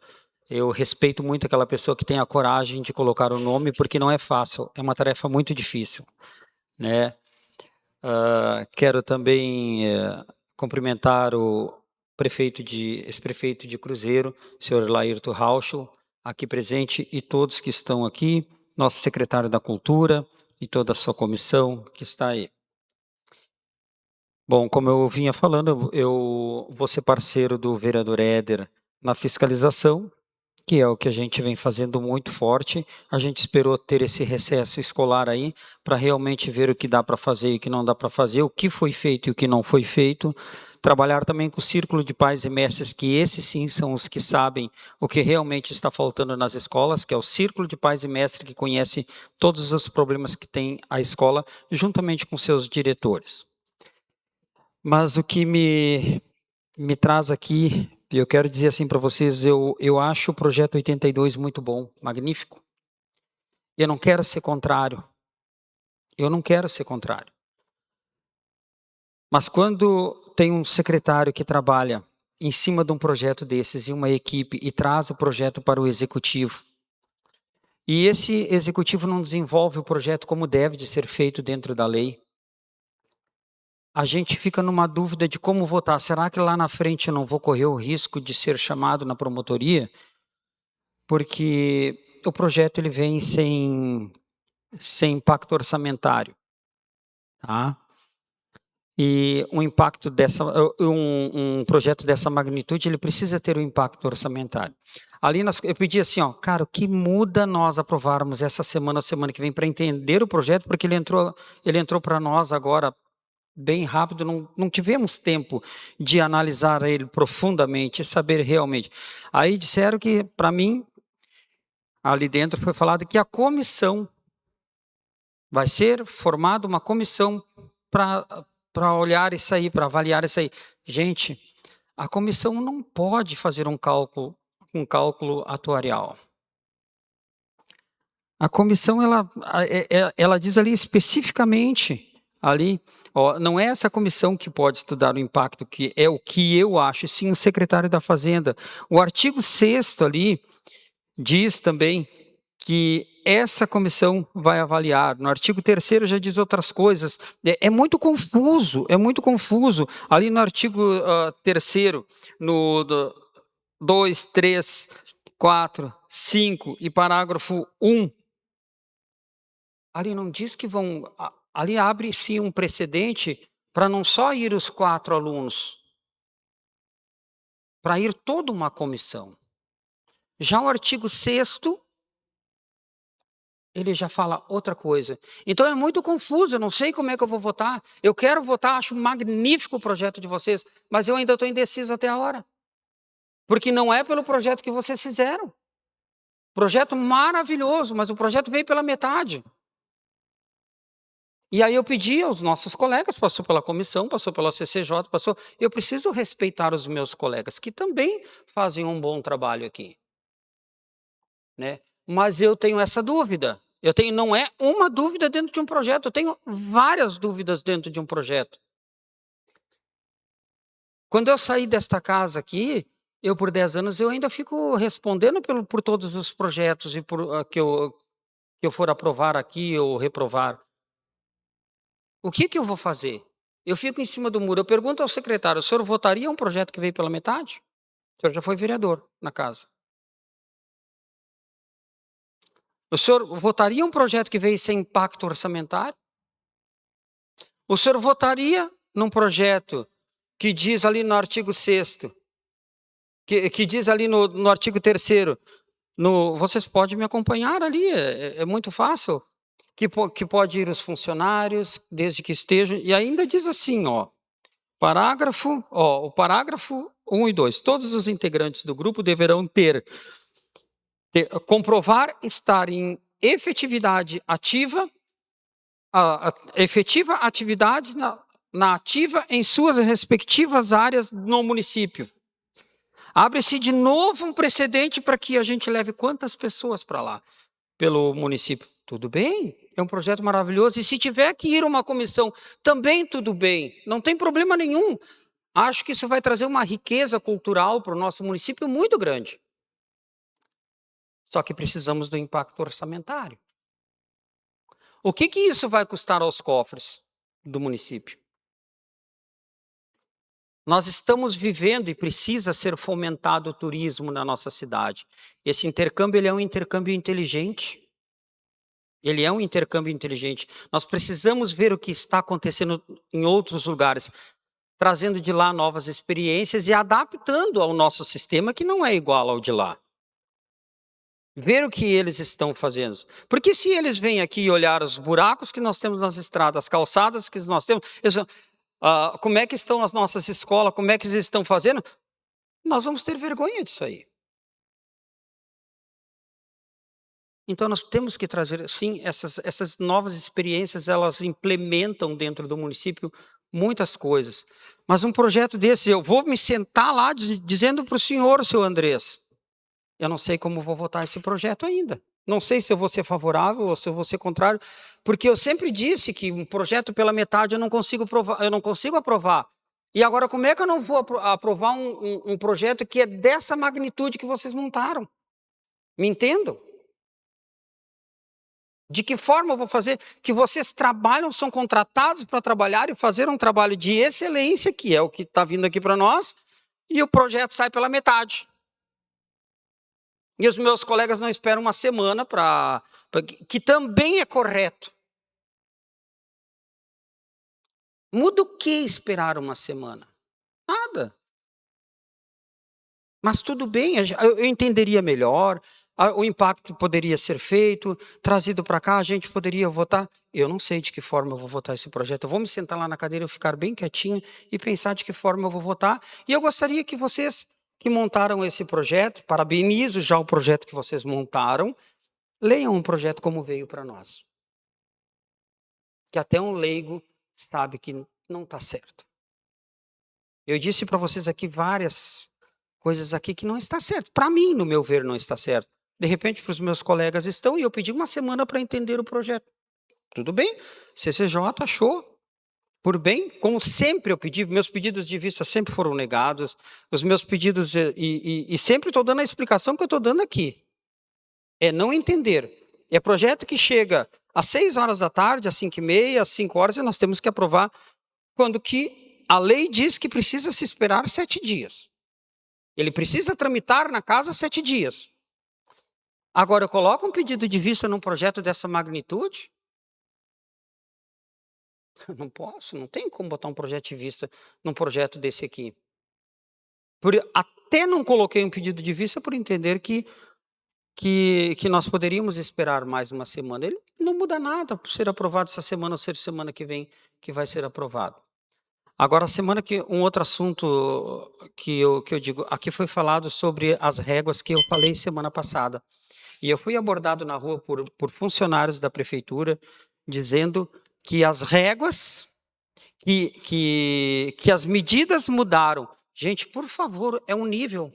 Eu respeito muito aquela pessoa que tem a coragem de colocar o nome, porque não é fácil, é uma tarefa muito difícil, né? Quero também cumprimentar o ex-prefeito de Cruzeiro, senhor Laírto Rauschel, aqui presente, e todos que estão aqui, nosso secretário da Cultura e toda a sua comissão que está aí. Bom, como eu vinha falando, eu vou ser parceiro do vereador Éder na fiscalização, que é o que a gente vem fazendo muito forte. A gente esperou ter esse recesso escolar aí para realmente ver o que dá para fazer e o que não dá para fazer, o que foi feito e o que não foi feito. Trabalhar também com o círculo de pais e mestres, que esses sim são os que sabem o que realmente está faltando nas escolas, que é o círculo de pais e mestres que conhece todos os problemas que tem a escola, juntamente com seus diretores. Mas o que me traz aqui, e eu quero dizer assim para vocês, eu acho o projeto 82 muito bom, magnífico. Eu não quero ser contrário. Eu não quero ser contrário. Mas quando tem um secretário que trabalha em cima de um projeto desses e uma equipe e traz o projeto para o executivo, e esse executivo não desenvolve o projeto como deve de ser feito dentro da lei, a gente fica numa dúvida de como votar. Será que lá na frente eu não vou correr o risco de ser chamado na promotoria? Porque o projeto ele vem sem impacto orçamentário, tá? E um projeto dessa magnitude, ele precisa ter um impacto orçamentário. Ali eu pedi assim, ó, cara, o que muda nós aprovarmos essa semana ou semana que vem para entender o projeto, porque ele entrou para nós agora bem rápido, não tivemos tempo de analisar ele profundamente e saber realmente. Aí disseram que, para mim, ali dentro foi falado que a comissão vai ser formada, uma comissão para olhar isso aí, para avaliar isso aí. Gente, a comissão não pode fazer um cálculo atuarial. A comissão, ela diz ali especificamente, ali, ó, não é essa comissão que pode estudar o impacto, que é o que eu acho, sim o secretário da Fazenda. O artigo 6º ali, diz também que essa comissão vai avaliar. No artigo 3º já diz outras coisas. É muito confuso, é muito confuso. Ali no artigo 3º, no 2, 3, 4, 5 e parágrafo 1, ali não diz que vão... Ali abre-se um precedente para não só ir os 4 alunos, para ir toda uma comissão. Já o artigo 6º, ele já fala outra coisa. Então é muito confuso, eu não sei como é que eu vou votar. Eu quero votar, acho magnífico o projeto de vocês, mas eu ainda estou indeciso até a hora. Porque não é pelo projeto que vocês fizeram. Projeto maravilhoso, mas o projeto veio pela metade. E aí eu pedi aos nossos colegas, passou pela comissão, passou pela CCJ, eu preciso respeitar os meus colegas, que também fazem um bom trabalho aqui. Né? Mas eu tenho essa dúvida. Não é uma dúvida dentro de um projeto, eu tenho várias dúvidas dentro de um projeto. Quando eu saí desta casa aqui, por 10 anos, eu ainda fico respondendo por todos os projetos e que eu for aprovar aqui ou reprovar. O que eu vou fazer? Eu fico em cima do muro, eu pergunto ao secretário, o senhor votaria um projeto que veio pela metade? O senhor já foi vereador na casa. O senhor votaria um projeto que veio sem impacto orçamentário? O senhor votaria num projeto que diz ali no artigo 6º, que diz ali no artigo 3º, vocês podem me acompanhar ali, é muito fácil, que pode ir os funcionários, desde que estejam, e ainda diz assim, o parágrafo 1 e 2, todos os integrantes do grupo deverão comprovar estar em efetividade ativa, efetiva atividade na ativa em suas respectivas áreas no município. Abre-se de novo um precedente para que a gente leve quantas pessoas para lá, pelo município. Tudo bem, é um projeto maravilhoso. E se tiver que ir uma comissão, também tudo bem, não tem problema nenhum. Acho que isso vai trazer uma riqueza cultural para o nosso município muito grande. Só que precisamos do impacto orçamentário. O que isso vai custar aos cofres do município? Nós estamos vivendo e precisa ser fomentado o turismo na nossa cidade. Esse intercâmbio ele é um intercâmbio inteligente. Ele é um intercâmbio inteligente. Nós precisamos ver o que está acontecendo em outros lugares, trazendo de lá novas experiências e adaptando ao nosso sistema, que não é igual ao de lá. Ver o que eles estão fazendo. Porque se eles vêm aqui olhar os buracos que nós temos nas estradas, as calçadas que nós temos, como é que estão as nossas escolas, como é que eles estão fazendo, nós vamos ter vergonha disso aí. Então nós temos que trazer, sim, essas novas experiências, elas implementam dentro do município muitas coisas. Mas um projeto desse, eu vou me sentar lá dizendo para o senhor, seu Andrés, eu não sei como vou votar esse projeto ainda. Não sei se eu vou ser favorável ou se eu vou ser contrário, porque eu sempre disse que um projeto pela metade eu não consigo aprovar. E agora como é que eu não vou aprovar um projeto que é dessa magnitude que vocês montaram? Me entendam? De que forma eu vou fazer? Que vocês trabalham, são contratados para trabalhar e fazer um trabalho de excelência, que é o que está vindo aqui para nós, e o projeto sai pela metade. E os meus colegas não esperam uma semana que também é correto. Muda o que esperar uma semana? Nada. Mas tudo bem, eu entenderia melhor, o impacto poderia ser feito, trazido para cá, a gente poderia votar. Eu não sei de que forma eu vou votar esse projeto. Eu vou me sentar lá na cadeira, eu ficar bem quietinho e pensar de que forma eu vou votar. E eu gostaria que vocês que montaram esse projeto, parabenizo já o projeto que vocês montaram, leiam um projeto como veio para nós. Que até um leigo sabe que não está certo. Eu disse para vocês aqui várias coisas aqui que não está certo. Para mim, no meu ver, não está certo. De repente, para os meus colegas estão, e eu pedi uma semana para entender o projeto. Tudo bem, CCJ achou. Por bem, como sempre eu pedi, meus pedidos de vista sempre foram negados, os meus pedidos, e sempre estou dando a explicação que eu estou dando aqui. É não entender. É projeto que chega às 6 horas da tarde, às 5h30, às 5 horas, e nós temos que aprovar, quando que a lei diz que precisa se esperar 7 dias. Ele precisa tramitar na casa 7 dias. Agora, eu coloco um pedido de vista num projeto dessa magnitude? Não posso, não tem como botar um projeto de vista num projeto desse aqui. Até não coloquei um pedido de vista por entender que nós poderíamos esperar mais uma semana. Ele não muda nada por ser aprovado essa semana ou ser semana que vem que vai ser aprovado. Agora, um outro assunto que eu digo, aqui foi falado sobre as réguas que eu falei semana passada. E eu fui abordado na rua por funcionários da prefeitura, dizendo que as réguas, que as medidas mudaram. Gente, por favor, é um nível.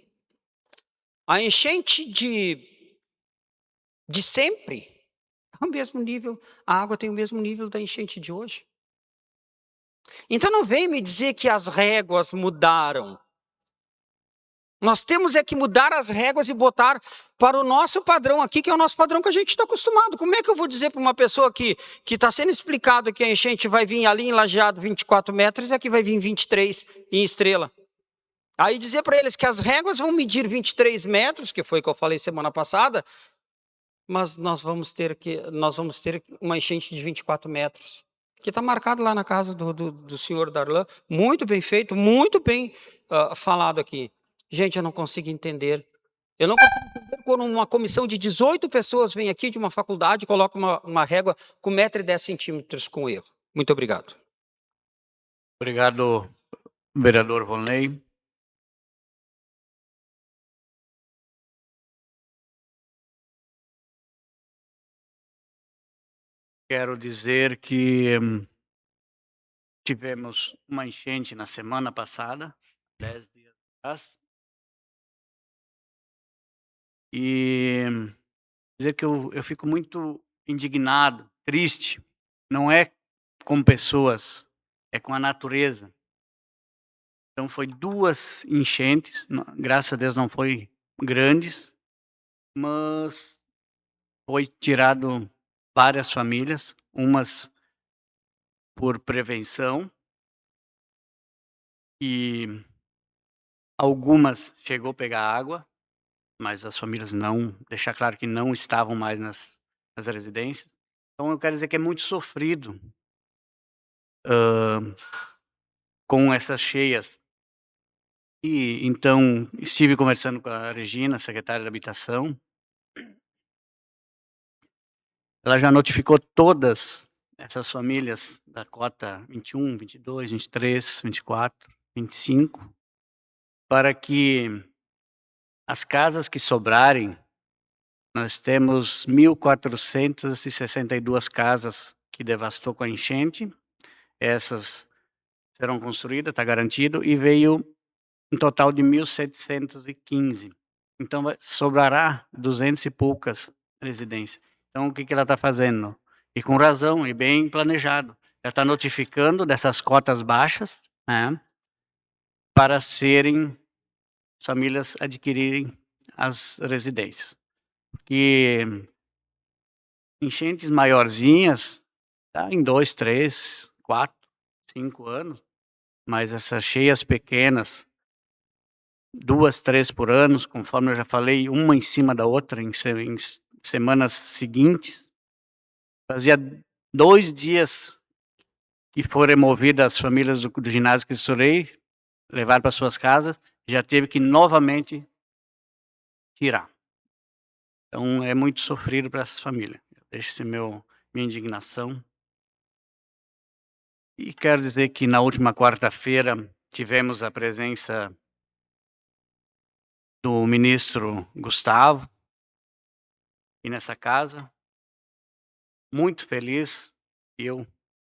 A enchente de sempre é o mesmo nível, a água tem o mesmo nível da enchente de hoje. Então não vem me dizer que as réguas mudaram. Nós temos é que mudar as réguas e botar para o nosso padrão aqui, que é o nosso padrão que a gente está acostumado. Como é que eu vou dizer para uma pessoa que está sendo explicado que a enchente vai vir ali em Lajeado 24 metros e aqui vai vir 23 em Estrela? Aí dizer para eles que as réguas vão medir 23 metros, que foi o que eu falei semana passada, mas nós vamos ter uma enchente de 24 metros. Que está marcado lá na casa do senhor Darlan, muito bem feito, muito bem falado aqui. Gente, eu não consigo entender. Eu não consigo entender quando uma comissão de 18 pessoas vem aqui de uma faculdade e coloca uma régua com 1,10 m com erro. Muito obrigado. Obrigado, vereador Volney. Quero dizer que tivemos uma enchente na semana passada, 10 dias atrás, e dizer que eu fico muito indignado, triste. Não é com pessoas, é com a natureza. Então foi 2 enchentes, graças a Deus não foi grandes, mas foi tirado várias famílias, umas por prevenção e algumas chegou a pegar água, mas as famílias não, deixar claro que não estavam mais nas residências. Então eu quero dizer que é muito sofrido com essas cheias. E então estive conversando com a Regina, secretária da Habitação. Ela já notificou todas essas famílias da cota 21, 22, 23, 24, 25, para que as casas que sobrarem, nós temos 1.462 casas que devastou com a enchente. Essas serão construídas, está garantido, e veio um total de 1.715. Então sobrará 200 e poucas residências. Então o que ela está fazendo? E com razão, e bem planejado. Ela está notificando dessas cotas baixas, né, para famílias adquirirem as residências. Porque enchentes maiorzinhas, tá em 2, 3, 4, 5 anos, mas essas cheias pequenas, 2, 3 por ano, conforme eu já falei, uma em cima da outra em semanas seguintes. Fazia 2 dias que foram removidas as famílias do ginásio que estourei, levar para suas casas, já teve que novamente tirar. Então é muito sofrido para essas famílias. Deixa esse minha indignação. E quero dizer que na última quarta-feira tivemos a presença do ministro Gustavo e nessa casa. Muito feliz, eu,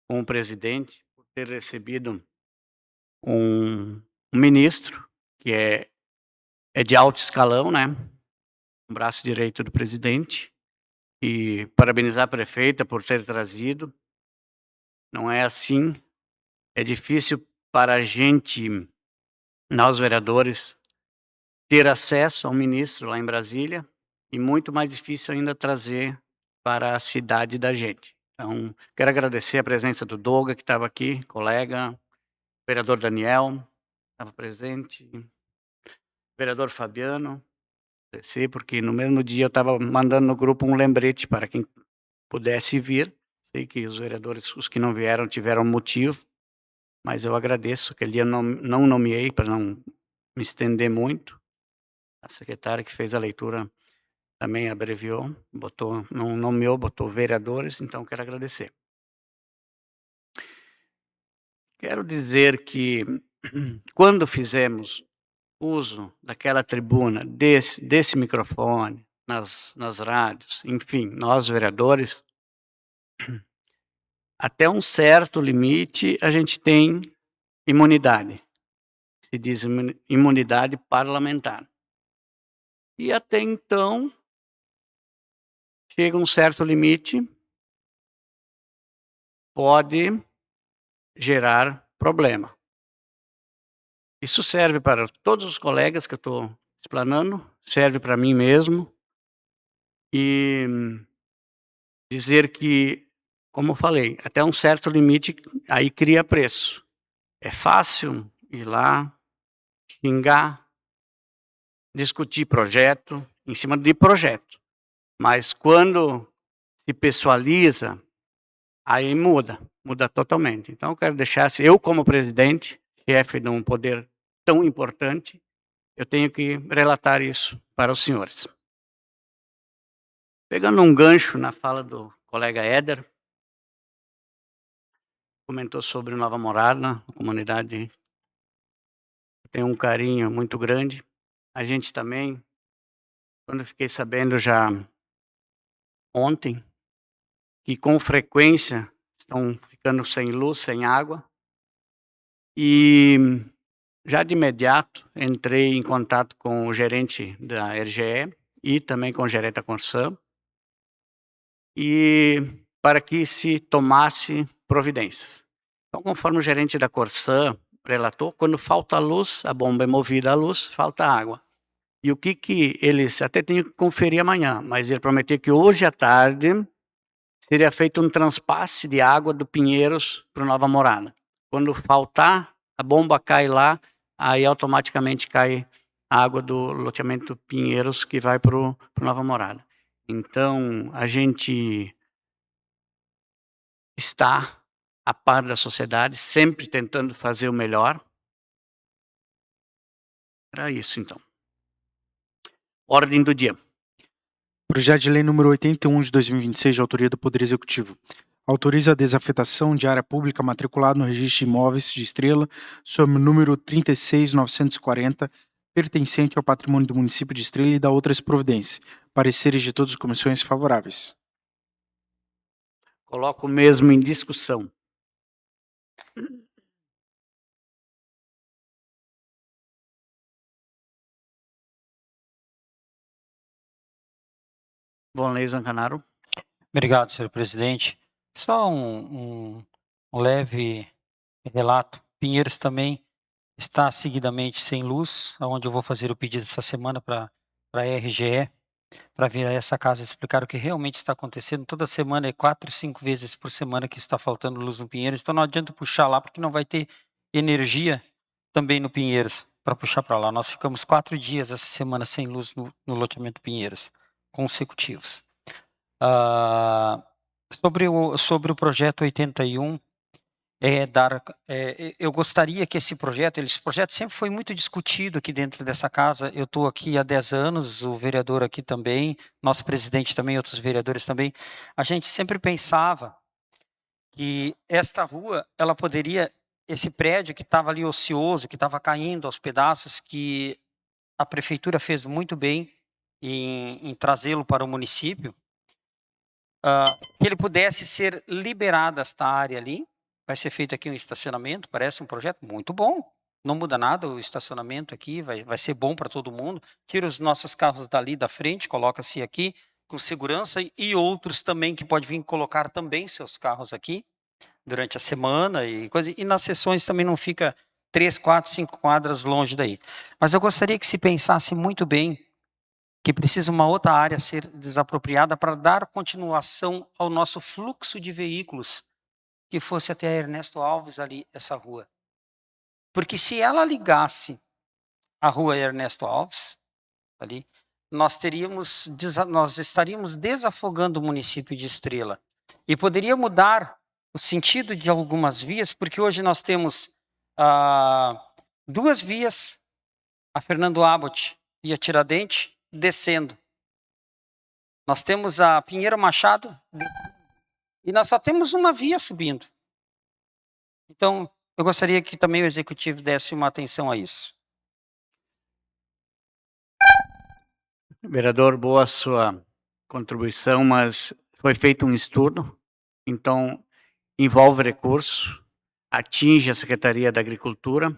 como presidente, por ter recebido um ministro que é de alto escalão, né? Um braço direito do presidente. E parabenizar a prefeita por ter trazido. Não é assim. É difícil para a gente, nós vereadores, ter acesso ao ministro lá em Brasília. e muito mais difícil ainda trazer para a cidade da gente. Então, quero agradecer a presença do Doga, que estava aqui, colega, vereador Daniel, estava presente, vereador Fabiano, agradecer, porque no mesmo dia eu estava mandando no grupo um lembrete para quem pudesse vir. Sei que os vereadores, os que não vieram, tiveram motivo, mas eu agradeço. Aquele dia não nomeei para não me estender muito. A secretária que fez a leitura também abreviou, não nomeou, botou vereadores, então quero agradecer. Quero dizer que quando fizemos uso daquela tribuna, desse microfone, nas rádios, enfim, nós vereadores, até um certo limite a gente tem imunidade. Se diz imunidade parlamentar. E até então, chega um certo limite, pode gerar problema. Isso serve para todos os colegas que eu estou explanando, serve para mim mesmo. E dizer que, como eu falei, até um certo limite, aí cria preço. É fácil ir lá, xingar, discutir projeto, em cima de projeto. Mas quando se pessoaliza, aí muda totalmente. Então eu quero deixar, se eu como presidente, chefe de um poder tão importante, eu tenho que relatar isso para os senhores. Pegando um gancho na fala do colega Éder, comentou sobre Nova Morada, a comunidade tem um carinho muito grande. A gente também, quando eu fiquei sabendo já ontem, que com frequência estão ficando sem luz, sem água, e já de imediato entrei em contato com o gerente da RGE e também com o gerente da Corsã, e para que se tomasse providências. Então, conforme o gerente da Corsã relatou, quando falta luz, a bomba é movida à luz, falta água. E o que eles até tinham que conferir amanhã, mas ele prometeu que hoje à tarde seria feito um transpasse de água do Pinheiros para o Nova Morada. Quando faltar, a bomba cai lá, aí automaticamente cai a água do loteamento Pinheiros que vai para o Nova Morada. Então, a gente está a par da sociedade, sempre tentando fazer o melhor. Era isso, então. Ordem do dia. Projeto de lei número 81 de 2026, de autoria do Poder Executivo. Autoriza a desafetação de área pública matriculada no registro de imóveis de Estrela, sob o número 36940, pertencente ao patrimônio do município de Estrela e da outras providências. Pareceres de todas as comissões favoráveis. Coloco mesmo em discussão. Vonley Zancanaro. Obrigado, senhor presidente. Só um leve relato. Pinheiros também está seguidamente sem luz, onde eu vou fazer o pedido essa semana para a RGE, para vir a essa casa explicar o que realmente está acontecendo. Toda semana é 4, 5 vezes por semana que está faltando luz no Pinheiros, então não adianta puxar lá, porque não vai ter energia também no Pinheiros para puxar para lá. Nós ficamos 4 dias essa semana sem luz no loteamento Pinheiros, consecutivos. Sobre o projeto 81, eu gostaria que esse projeto sempre foi muito discutido aqui dentro dessa casa. Eu estou aqui há 10 anos, o vereador aqui também, nosso presidente também, outros vereadores também. A gente sempre pensava que esta rua, ela poderia, esse prédio que estava ali ocioso, que estava caindo aos pedaços, que a prefeitura fez muito bem em trazê-lo para o município, que ele pudesse ser liberado esta área ali. Vai ser feito aqui um estacionamento, parece um projeto muito bom. Não muda nada o estacionamento aqui, vai ser bom para todo mundo. Tira os nossos carros dali da frente, coloca-se aqui com segurança, e outros também que pode vir colocar também seus carros aqui durante a semana e coisa. E nas sessões também não fica 3, 4, 5 quadras longe daí. Mas eu gostaria que se pensasse muito bem que precisa uma outra área ser desapropriada para dar continuação ao nosso fluxo de veículos, que fosse até Ernesto Alves ali, essa rua. Porque se ela ligasse a rua Ernesto Alves, ali, nós estaríamos desafogando o município de Estrela. E poderia mudar o sentido de algumas vias, porque hoje nós temos 2 vias, a Fernando Abbott e a Tiradentes, descendo. Nós temos a Pinheiro Machado e nós só temos uma via subindo. Então, eu gostaria que também o executivo desse uma atenção a isso. Vereador, boa sua contribuição, mas foi feito um estudo, então envolve recurso, atinge a Secretaria da Agricultura,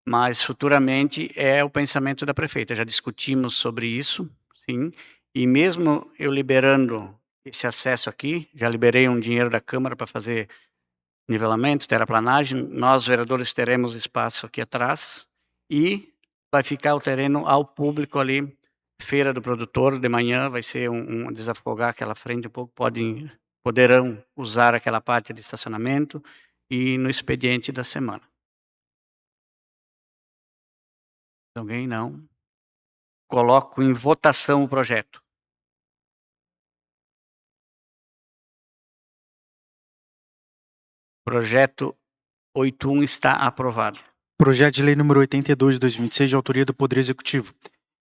mas futuramente é o pensamento da prefeita. Já discutimos sobre isso, sim, e mesmo eu liberando esse acesso aqui, já liberei um dinheiro da Câmara para fazer nivelamento, terraplanagem, nós, vereadores, teremos espaço aqui atrás e vai ficar o terreno ao público ali. Feira do Produtor, de manhã, vai ser desafogar aquela frente um pouco, poderão usar aquela parte de estacionamento e no expediente da semana. Alguém não? Coloco em votação o projeto. Projeto 81 está aprovado. Projeto de Lei número 82 de 2026, de autoria do Poder Executivo.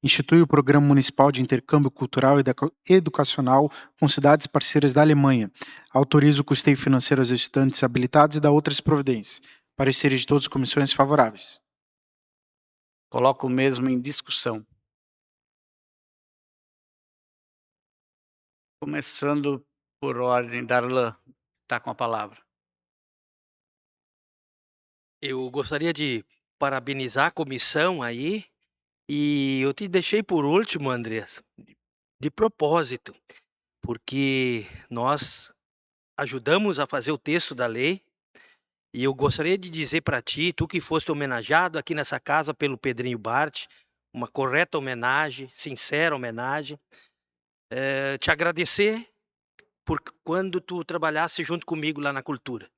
Institui o Programa Municipal de Intercâmbio Cultural e Educacional com cidades parceiras da Alemanha. Autoriza o custeio financeiro aos estudantes habilitados e dá outras providências. Pareceres de todas as comissões favoráveis. Coloco o mesmo em discussão. Começando por ordem, Darlan está com a palavra. Eu gostaria de parabenizar a comissão aí, e eu te deixei por último, Andrés, de propósito, porque nós ajudamos a fazer o texto da lei, e eu gostaria de dizer para ti, tu que foste homenageado aqui nessa casa pelo Pedrinho Bart, uma correta homenagem, sincera homenagem, te agradecer por quando tu trabalhasse junto comigo lá na cultura.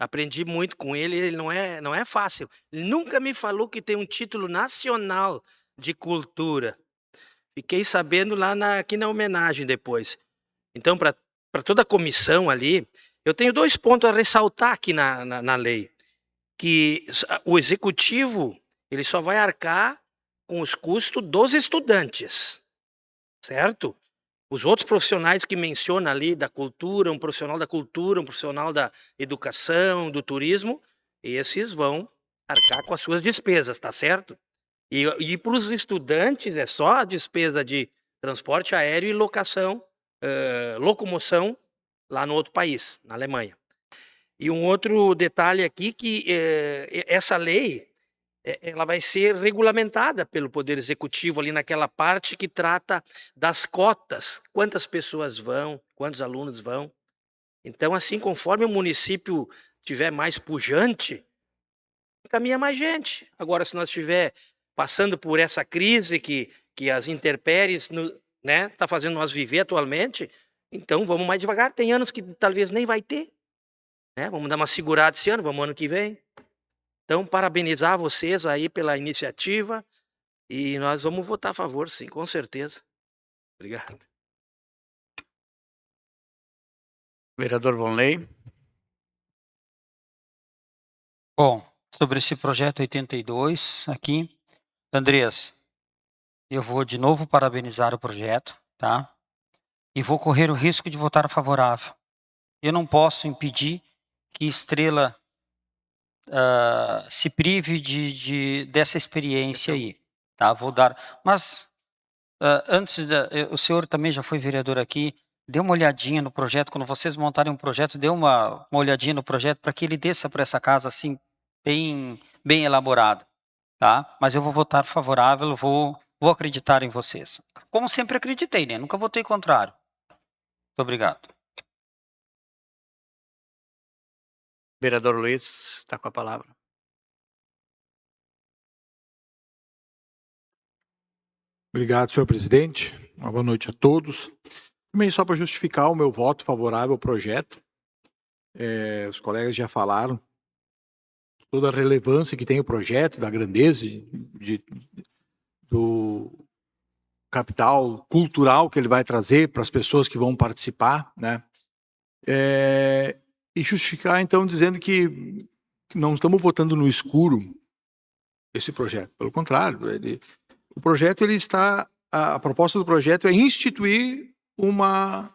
Aprendi muito com ele, ele não é fácil. Ele nunca me falou que tem um título nacional de cultura. Fiquei sabendo lá aqui na homenagem depois. Então, para toda a comissão ali, eu tenho 2 pontos a ressaltar aqui na lei. Que o executivo, ele só vai arcar com os custos dos estudantes, certo? Os outros profissionais que menciona ali da cultura, um profissional da cultura, um profissional da educação, do turismo, esses vão arcar com as suas despesas, tá certo? E para os estudantes é só a despesa de transporte aéreo e locomoção lá no outro país, na Alemanha. E um outro detalhe aqui que essa lei ela vai ser regulamentada pelo Poder Executivo ali naquela parte que trata das cotas, quantas pessoas vão, quantos alunos vão. Então, assim, conforme o município tiver mais pujante, caminha mais gente. Agora, se nós estiver passando por essa crise que as intempéries tá fazendo nós viver atualmente, então vamos mais devagar. Tem anos que talvez nem vai ter. Vamos dar uma segurada esse ano, vamos ano que vem. Então, parabenizar vocês aí pela iniciativa e nós vamos votar a favor, sim, com certeza. Obrigado. Vereador Vonley. Bom, sobre esse projeto 82 aqui, Andreas, eu vou de novo parabenizar o projeto, tá? E vou correr o risco de votar favorável. Eu não posso impedir que Estrela se prive dessa experiência aí, tá? Vou dar, mas antes, o senhor também já foi vereador aqui, dê uma olhadinha no projeto, quando vocês montarem um projeto, dê uma olhadinha no projeto para que ele desça para essa casa assim, bem elaborado, tá? Mas eu vou votar favorável, vou acreditar em vocês. Como sempre acreditei, né? Nunca votei contrário. Muito obrigado. Vereador Luiz, está com a palavra. Obrigado, senhor presidente. Uma boa noite a todos. Também só para justificar o meu voto favorável ao projeto. Os colegas já falaram toda a relevância que tem o projeto, da grandeza do capital cultural que ele vai trazer para as pessoas que vão participar, né? E justificar, então, dizendo que não estamos votando no escuro esse projeto. Pelo contrário, o projeto, ele está... A proposta do projeto é instituir uma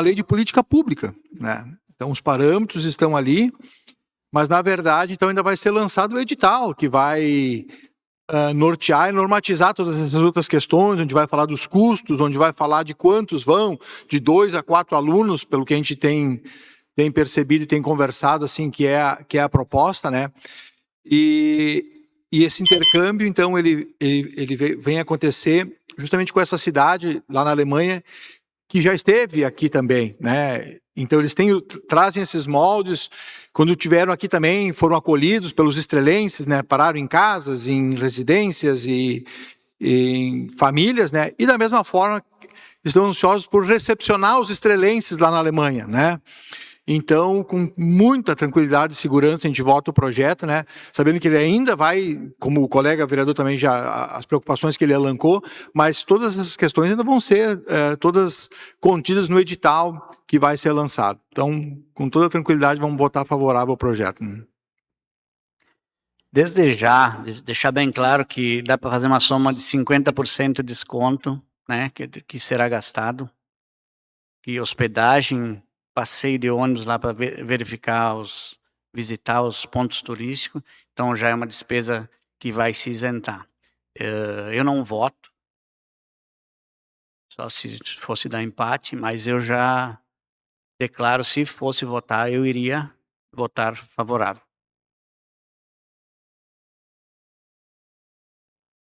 lei de política pública, né? Então, os parâmetros estão ali, mas, na verdade, então, ainda vai ser lançado o edital, que vai nortear e normatizar todas essas outras questões, onde vai falar dos custos, onde vai falar de quantos vão, de 2 a 4 alunos, pelo que a gente tem percebido e tem conversado, assim, que é a proposta, né? E esse intercâmbio, então, ele vem acontecer justamente com essa cidade lá na Alemanha, que já esteve aqui também, né? Então, eles trazem esses moldes. Quando tiveram aqui também, foram acolhidos pelos estrelenses, né? Pararam em casas, em residências e em famílias, né? E da mesma forma, estão ansiosos por recepcionar os estrelenses lá na Alemanha, né? Então, com muita tranquilidade e segurança, a gente vota o projeto, né? Sabendo que ele ainda vai, como o colega vereador também já, as preocupações que ele elencou, mas todas essas questões ainda vão ser todas contidas no edital que vai ser lançado. Então, com toda tranquilidade, vamos votar favorável ao projeto. Desde já, deixar bem claro que dá para fazer uma soma de 50% de desconto, né? Que será gastado. E hospedagem, passeio de ônibus lá para visitar os pontos turísticos, então já é uma despesa que vai se isentar. Eu não voto, só se fosse dar empate, mas eu já declaro, se fosse votar, eu iria votar favorável.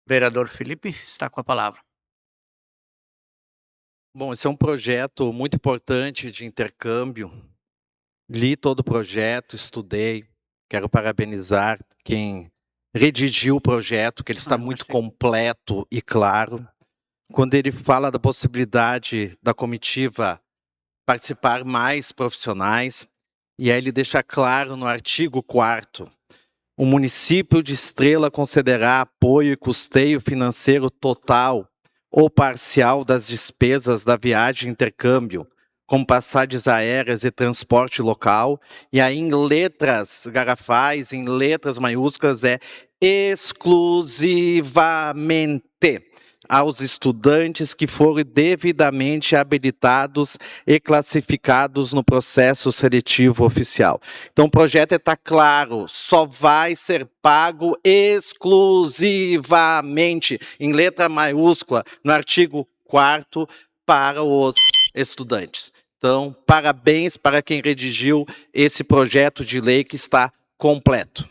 Vereador Felipe, está com a palavra. Bom, esse é um projeto muito importante de intercâmbio. Li todo o projeto, estudei. Quero parabenizar quem redigiu o projeto, que ele está muito completo e claro. Quando ele fala da possibilidade da comitiva participar mais profissionais, e aí ele deixa claro no artigo 4º, o município de Estrela concederá apoio e custeio financeiro total ou parcial das despesas da viagem de intercâmbio, como passagens aéreas e transporte local, e aí em letras garrafais, em letras maiúsculas, é exclusivamente aos estudantes que forem devidamente habilitados e classificados no processo seletivo oficial. Então o projeto está claro, só vai ser pago exclusivamente, em letra maiúscula, no artigo 4º, para os estudantes. Então, parabéns para quem redigiu esse projeto de lei que está completo.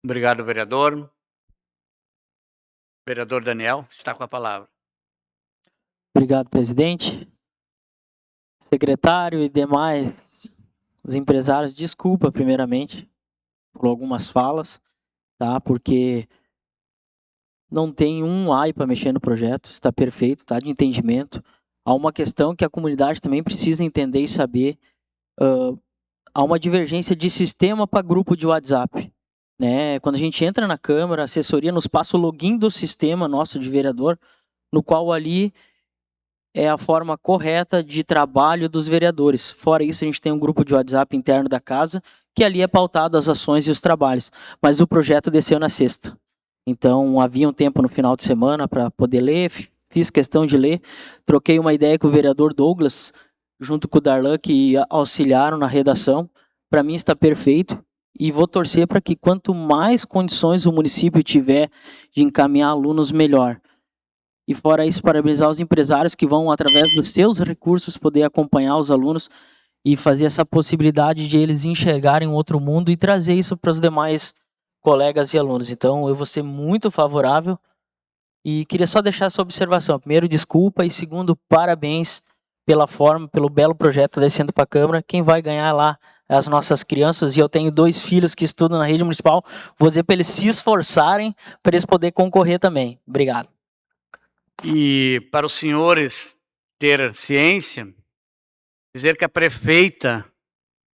Obrigado, vereador. Vereador Daniel, está com a palavra. Obrigado, presidente. Secretário e demais os empresários, desculpa primeiramente por algumas falas, tá? Porque não tem um AI para mexer no projeto, está perfeito, tá? De entendimento. Há uma questão que a comunidade também precisa entender e saber. Há uma divergência de sistema para grupo de WhatsApp. Né? Quando a gente entra na Câmara, a assessoria nos passa o login do sistema nosso de vereador, no qual ali é a forma correta de trabalho dos vereadores. Fora isso, a gente tem um grupo de WhatsApp interno da casa, que ali é pautado as ações e os trabalhos. Mas o projeto desceu na sexta. Então, havia um tempo no final de semana para poder ler, fiz questão de ler, troquei uma ideia com o vereador Douglas, junto com o Darlan, que auxiliaram na redação. Para mim está perfeito. E vou torcer para que quanto mais condições o município tiver de encaminhar alunos, melhor. E fora isso, parabenizar os empresários que vão, através dos seus recursos, poder acompanhar os alunos e fazer essa possibilidade de eles enxergarem um outro mundo e trazer isso para os demais colegas e alunos. Então, eu vou ser muito favorável e queria só deixar essa observação. Primeiro, desculpa, e segundo, parabéns pela forma, pelo belo projeto descendo para a Câmara. Quem vai ganhar lá as nossas crianças, e eu tenho 2 filhos que estudam na rede municipal, vou dizer para eles se esforçarem para eles poderem concorrer também. Obrigado. E para os senhores ter ciência, dizer que a prefeita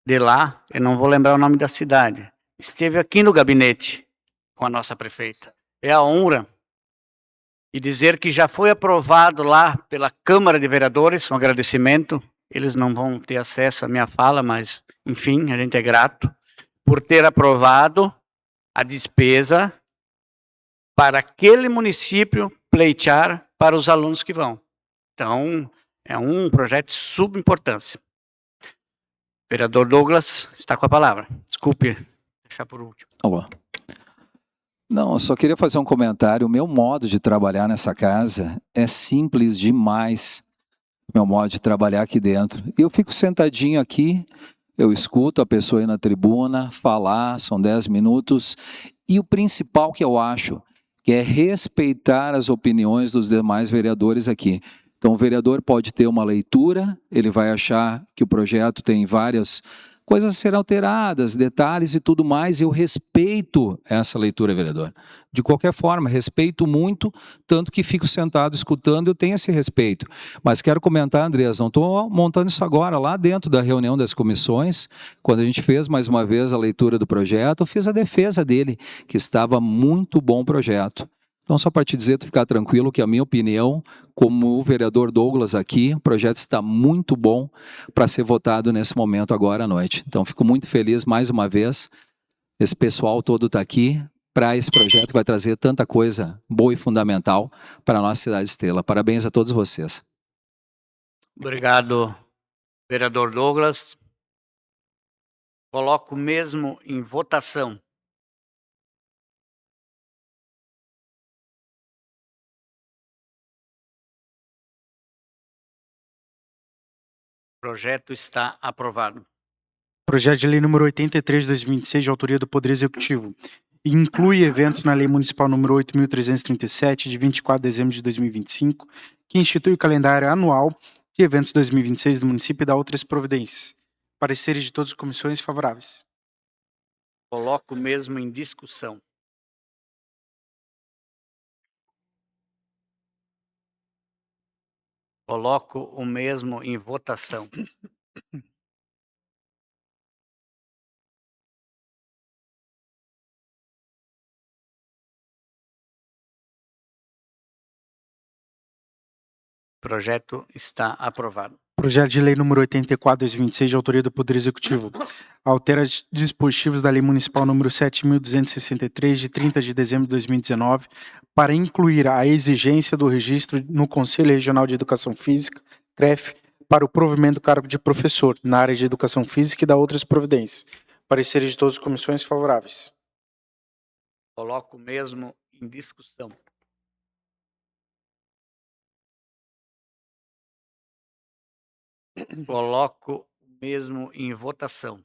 de lá, eu não vou lembrar o nome da cidade, esteve aqui no gabinete com a nossa prefeita. É a honra. E dizer que já foi aprovado lá pela Câmara de Vereadores, um agradecimento. Eles não vão ter acesso à minha fala, mas, enfim, a gente é grato por ter aprovado a despesa para aquele município pleitear para os alunos que vão. Então, é um projeto de subimportância. Vereador Douglas está com a palavra. Desculpe, deixar por último. Alô. Não, eu só queria fazer um comentário. O meu modo de trabalhar nessa casa é simples demais. Meu modo de trabalhar aqui dentro. Eu fico sentadinho aqui, eu escuto a pessoa aí na tribuna falar, são 10 minutos. E o principal que eu acho que é respeitar as opiniões dos demais vereadores aqui. Então, o vereador pode ter uma leitura, ele vai achar que o projeto tem várias coisas a serem alteradas, detalhes e tudo mais. Eu respeito essa leitura, vereador. De qualquer forma, respeito muito, tanto que fico sentado escutando, eu tenho esse respeito. Mas quero comentar, Andrés, não estou montando isso agora, lá dentro da reunião das comissões, quando a gente fez mais uma vez a leitura do projeto, eu fiz a defesa dele, que estava muito bom o projeto. Então, só para te dizer, tu ficar tranquilo, que a minha opinião, como o vereador Douglas aqui, o projeto está muito bom para ser votado nesse momento agora à noite. Então, fico muito feliz mais uma vez, esse pessoal todo está aqui, para esse projeto que vai trazer tanta coisa boa e fundamental para a nossa cidade Estrela. Parabéns a todos vocês. Obrigado, vereador Douglas. Coloco mesmo em votação. O projeto está aprovado. Projeto de lei número 83 de 2026, de autoria do Poder Executivo. Inclui eventos na Lei Municipal número 8.337, de 24 de dezembro de 2025, que institui o calendário anual de eventos 2026 do município e dá outras providências. Pareceres de todas as comissões favoráveis. Coloco mesmo em discussão. Coloco o mesmo em votação. O projeto está aprovado. Projeto de lei número 84, 2026, de autoria do Poder Executivo. Altera dispositivos da Lei Municipal número 7.263, de 30 de dezembro de 2019, para incluir a exigência do registro no Conselho Regional de Educação Física, CREF, para o provimento do cargo de professor na área de Educação Física e da outras providências. Pareceres de todas as comissões favoráveis. Coloco mesmo em discussão. Coloco mesmo em votação.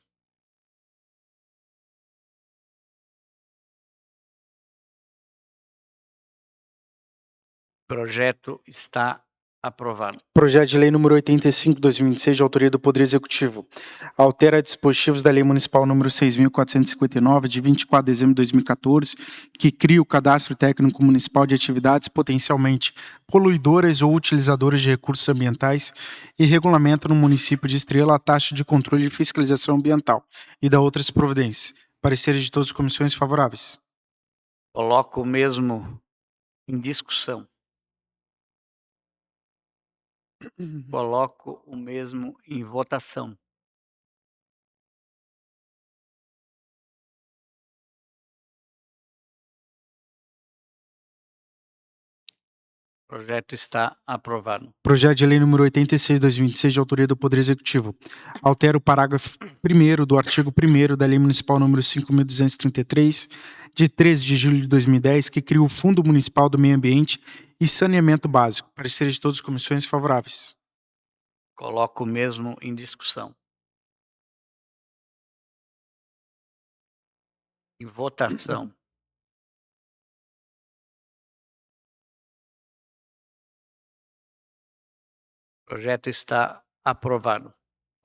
Projeto está aprovado. Projeto de lei número 85, 2026, de autoria do Poder Executivo. Altera dispositivos da Lei Municipal número 6.459, de 24 de dezembro de 2014, que cria o Cadastro Técnico Municipal de Atividades Potencialmente Poluidoras ou Utilizadoras de Recursos Ambientais e regulamenta no município de Estrela a taxa de controle e fiscalização ambiental e dá outras providências. Pareceres de todas as comissões favoráveis. Coloco mesmo em discussão. Coloco o mesmo em votação. O projeto está aprovado. Projeto de lei número 86, 2026, de autoria do Poder Executivo. Altera o parágrafo 1º do artigo 1º da Lei Municipal número 5.233, de 13 de julho de 2010, que cria o Fundo Municipal do Meio Ambiente e Saneamento Básico. Pareceres de todas as comissões favoráveis. Coloco mesmo em discussão. Em votação. O projeto está aprovado.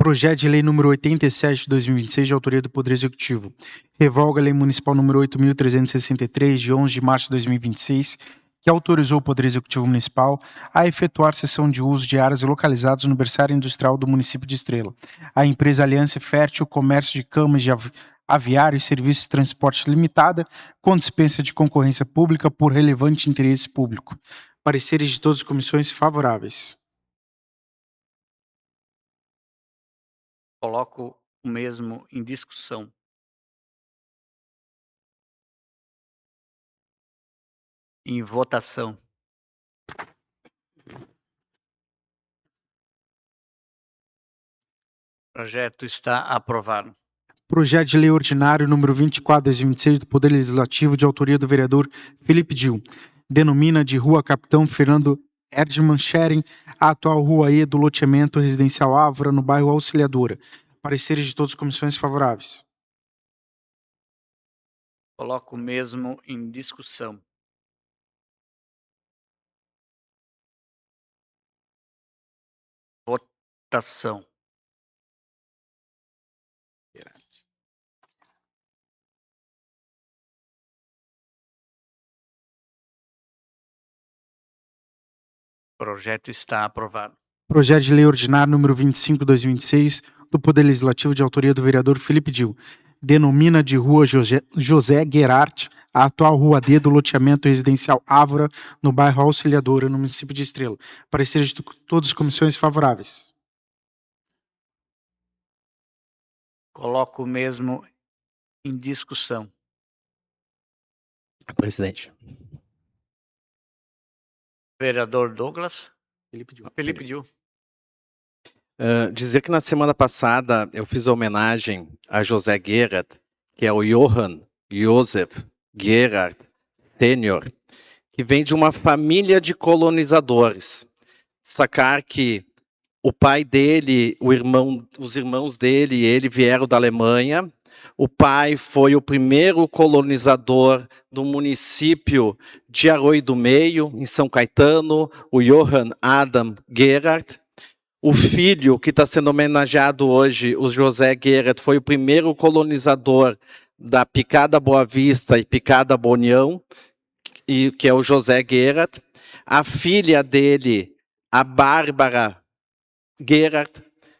Projeto de Lei número 87 de 2026, de autoria do Poder Executivo. Revoga a Lei Municipal número 8.363, de 11 de março de 2026, que autorizou o Poder Executivo Municipal a efetuar cessão de uso de áreas localizadas no berçário industrial do município de Estrela. A empresa Aliança Fértil Comércio de Camas de Aviário e Serviços de Transporte Limitada, com dispensa de concorrência pública por relevante interesse público. Pareceres de todas as comissões favoráveis. Coloco o mesmo em discussão. Em votação. O projeto está aprovado. Projeto de Lei Ordinário número 24/2026 do Poder Legislativo, de autoria do vereador Felipe Dil. Denomina de Rua Capitão Fernando Erdmann Schering a atual Rua E do loteamento residencial Ávora, no bairro Auxiliadora. Pareceres de todas as comissões favoráveis. Coloco o mesmo em discussão. Votação. O projeto está aprovado. Projeto de Lei Ordinário número 25/2026 do Poder Legislativo, de autoria do vereador Felipe Dil. Denomina de Rua José Guerart a atual Rua D do loteamento residencial Ávora, no bairro Auxiliadora, no município de Estrela. Pareceres de todas as comissões favoráveis. Coloco o mesmo em discussão. Presidente. Vereador Douglas. Felipe Dil. Dizer que na semana passada eu fiz homenagem a José Gerard, que é o Johann Josef Gerard Sênior, que vem de uma família de colonizadores. Destacar que o pai dele, os irmãos dele e ele vieram da Alemanha. O pai foi o primeiro colonizador do município de Arroio do Meio, em São Caetano, o Johann Adam Gerard. O filho, que está sendo homenageado hoje, o José Gerard, foi o primeiro colonizador da Picada Boa Vista e Picada Bonião, que é o José Gerard. A filha dele, a Bárbara Gerard,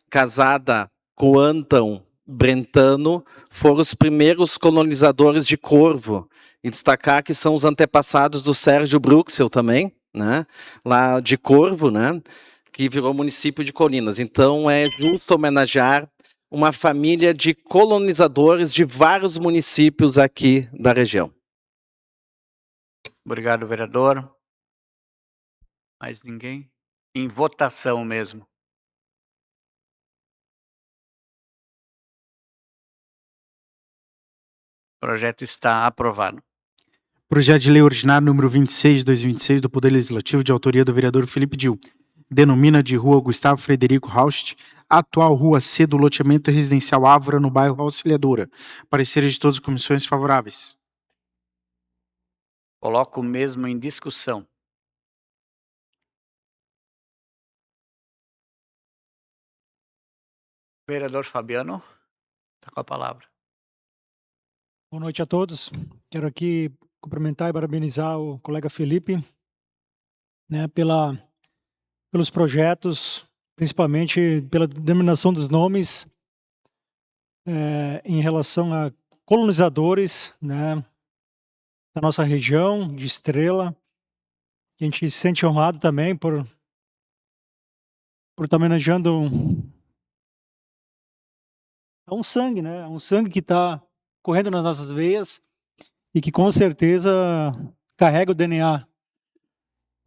casada com o Anton Brentano, foram os primeiros colonizadores de Corvo. E destacar que são os antepassados do Sérgio Bruxel também, né? Lá de Corvo, né? Que virou município de Colinas. Então é justo homenagear uma família de colonizadores de vários municípios aqui da região. Obrigado, vereador. Mais ninguém? Em votação mesmo. O projeto está aprovado. Projeto de Lei Ordinário número 26/2026 do Poder Legislativo, de autoria do vereador Felipe Dil. Denomina de Rua Gustavo Frederico Raust a atual Rua C do loteamento residencial Ávora, no bairro Auxiliadora. Pareceres de todas as comissões favoráveis. Coloco o mesmo em discussão. Vereador Fabiano, está com a palavra. Boa noite a todos. Quero aqui cumprimentar e parabenizar o colega Felipe, né, pelos projetos, principalmente pela denominação dos nomes em relação a colonizadores, né, da nossa região de Estrela. A gente se sente honrado também por estar homenageando um sangue, né, um sangue que está correndo nas nossas veias e que com certeza carrega o DNA,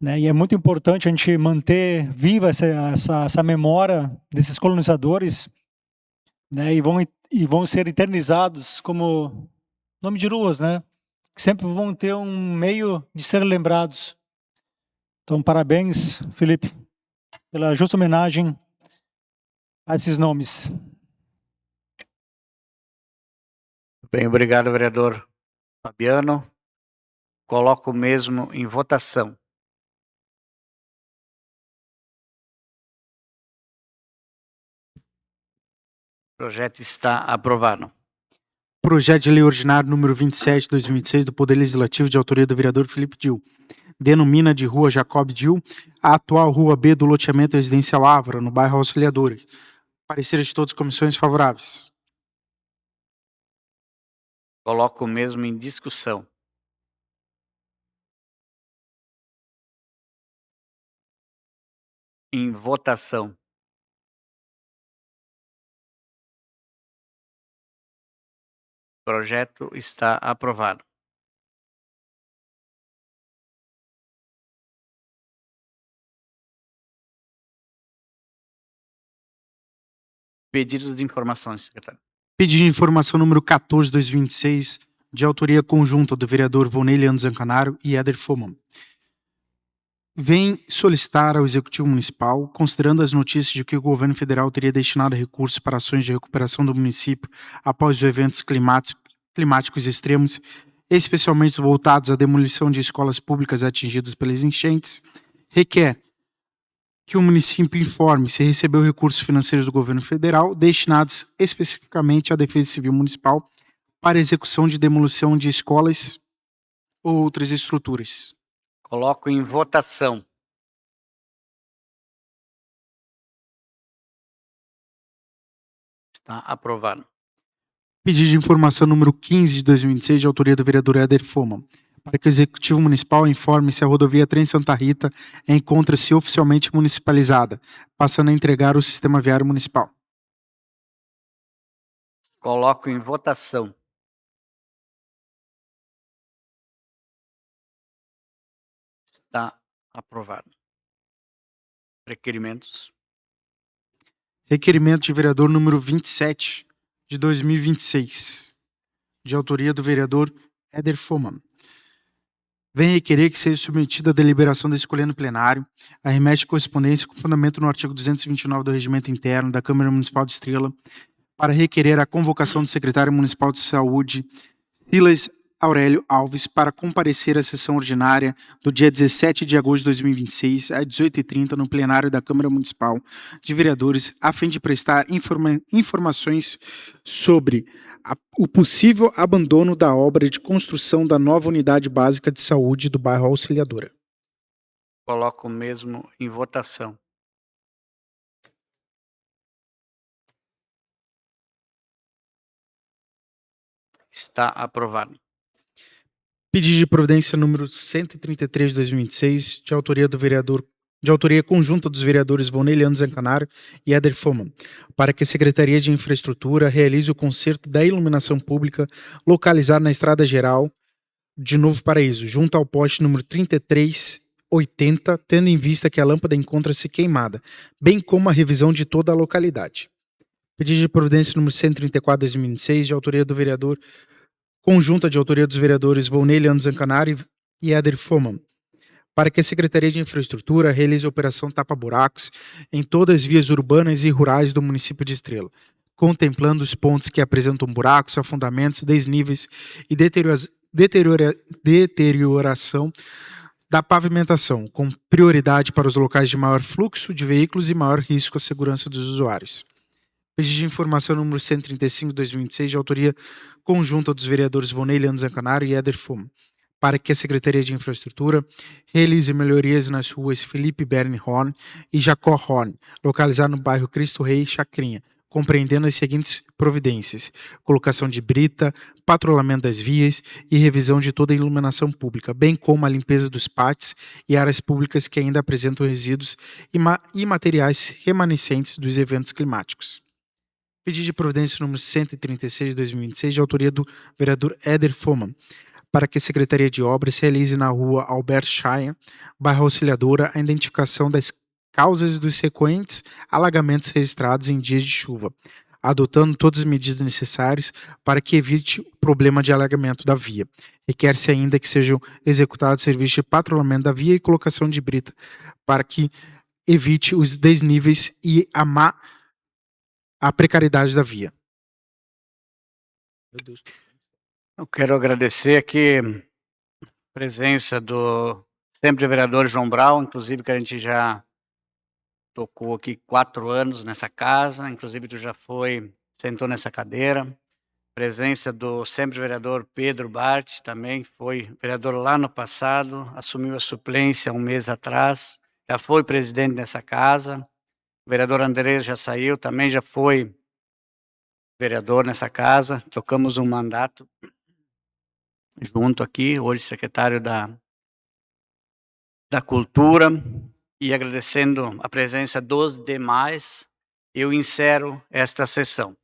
né? E é muito importante a gente manter viva essa memória desses colonizadores, né? E vão ser eternizados como nome de ruas, né? Que sempre vão ter um meio de serem lembrados. Então, parabéns, Felipe, pela justa homenagem a esses nomes. Bem, obrigado, vereador Fabiano. Coloco o mesmo em votação. Projeto está aprovado. Projeto de Lei Ordinário número 27/2026 do Poder Legislativo, de autoria do vereador Felipe Dil. Denomina de Rua Jacob Dil a atual Rua B do loteamento residencial Ávora, no bairro Auxiliadora. Parecer de todas as comissões favoráveis. Coloco o mesmo em discussão. Em votação. Projeto está aprovado. Pedidos de informações, secretário. Pedido de informação número 14/2026, de autoria conjunta do vereador Volney Leandro Zancanaro e Éder Foman. Vem solicitar ao Executivo Municipal, considerando as notícias de que o governo federal teria destinado recursos para ações de recuperação do município após os eventos climáticos extremos, especialmente voltados à demolição de escolas públicas atingidas pelas enchentes, requer que o município informe se recebeu recursos financeiros do governo federal destinados especificamente à Defesa Civil Municipal para execução de demolição de escolas ou outras estruturas. Coloco em votação. Está aprovado. Pedido de informação número 15/2026, de autoria do vereador Éder Foman, para que o Executivo Municipal informe se a rodovia Trem Santa Rita encontra-se oficialmente municipalizada, passando a entregar o sistema viário municipal. Coloco em votação. Está aprovado. Requerimentos. Requerimento de vereador número 27, de 2026, de autoria do vereador Éder Foman. Vem requerer que seja submetida a deliberação da escolha no plenário, a remete de correspondência com fundamento no artigo 229 do Regimento Interno da Câmara Municipal de Estrela, para requerer a convocação do secretário municipal de saúde, Silas Aurélio Alves, para comparecer à sessão ordinária do dia 17 de agosto de 2026, às 18h30, no plenário da Câmara Municipal de Vereadores, a fim de prestar informações sobre o possível abandono da obra de construção da nova unidade básica de saúde do bairro Auxiliadora. Coloco o mesmo em votação. Está aprovado. Pedido de providência número 133 de 2026, de autoria conjunta dos vereadores Volney Leandro Zancanaro e Éder Foman, para que a Secretaria de Infraestrutura realize o conserto da iluminação pública localizada na Estrada Geral de Novo Paraíso, junto ao poste número 3380, tendo em vista que a lâmpada encontra-se queimada, bem como a revisão de toda a localidade. Pedido de providência número 134 de 2026, de autoria do vereador conjunta de autoria dos vereadores Volney Leandro Zancanaro e Éder Foman, para que a Secretaria de Infraestrutura realize a operação tapa-buracos em todas as vias urbanas e rurais do município de Estrela, contemplando os pontos que apresentam buracos, afundamentos, desníveis e deterioração da pavimentação, com prioridade para os locais de maior fluxo de veículos e maior risco à segurança dos usuários. Pedido de informação número 135 de 2026, de autoria conjunta dos vereadores Volney Leandro Zancanaro e Éder Foman, para que a Secretaria de Infraestrutura realize melhorias nas ruas Felipe Berne Horn e Jacó Horn, localizadas no bairro Cristo Rei, Chacrinha, compreendendo as seguintes providências: colocação de brita, patrulhamento das vias e revisão de toda a iluminação pública, bem como a limpeza dos pátios e áreas públicas que ainda apresentam resíduos e materiais remanescentes dos eventos climáticos. Pedido de providência número 136 de 2026, de autoria do vereador Éder Foman, para que a Secretaria de Obras realize na rua Albert Scheier, bairro Auxiliadora, a identificação das causas dos frequentes alagamentos registrados em dias de chuva, adotando todas as medidas necessárias para que evite o problema de alagamento da via. Requer-se ainda que sejam executados serviços de patrulhamento da via e colocação de brita, para que evite os desníveis e a precariedade da via. Meu Deus. Eu quero agradecer aqui a presença do sempre vereador João Brau, inclusive que a gente já tocou aqui 4 anos nessa casa, inclusive tu já foi sentou nessa cadeira. Presença do sempre vereador Pedro Bart, também foi vereador lá no passado, assumiu a suplência um mês atrás, já foi presidente dessa casa. O vereador André já saiu, também já foi vereador nessa casa, tocamos um mandato junto aqui, hoje secretário da Cultura, e agradecendo a presença dos demais, eu encerro esta sessão.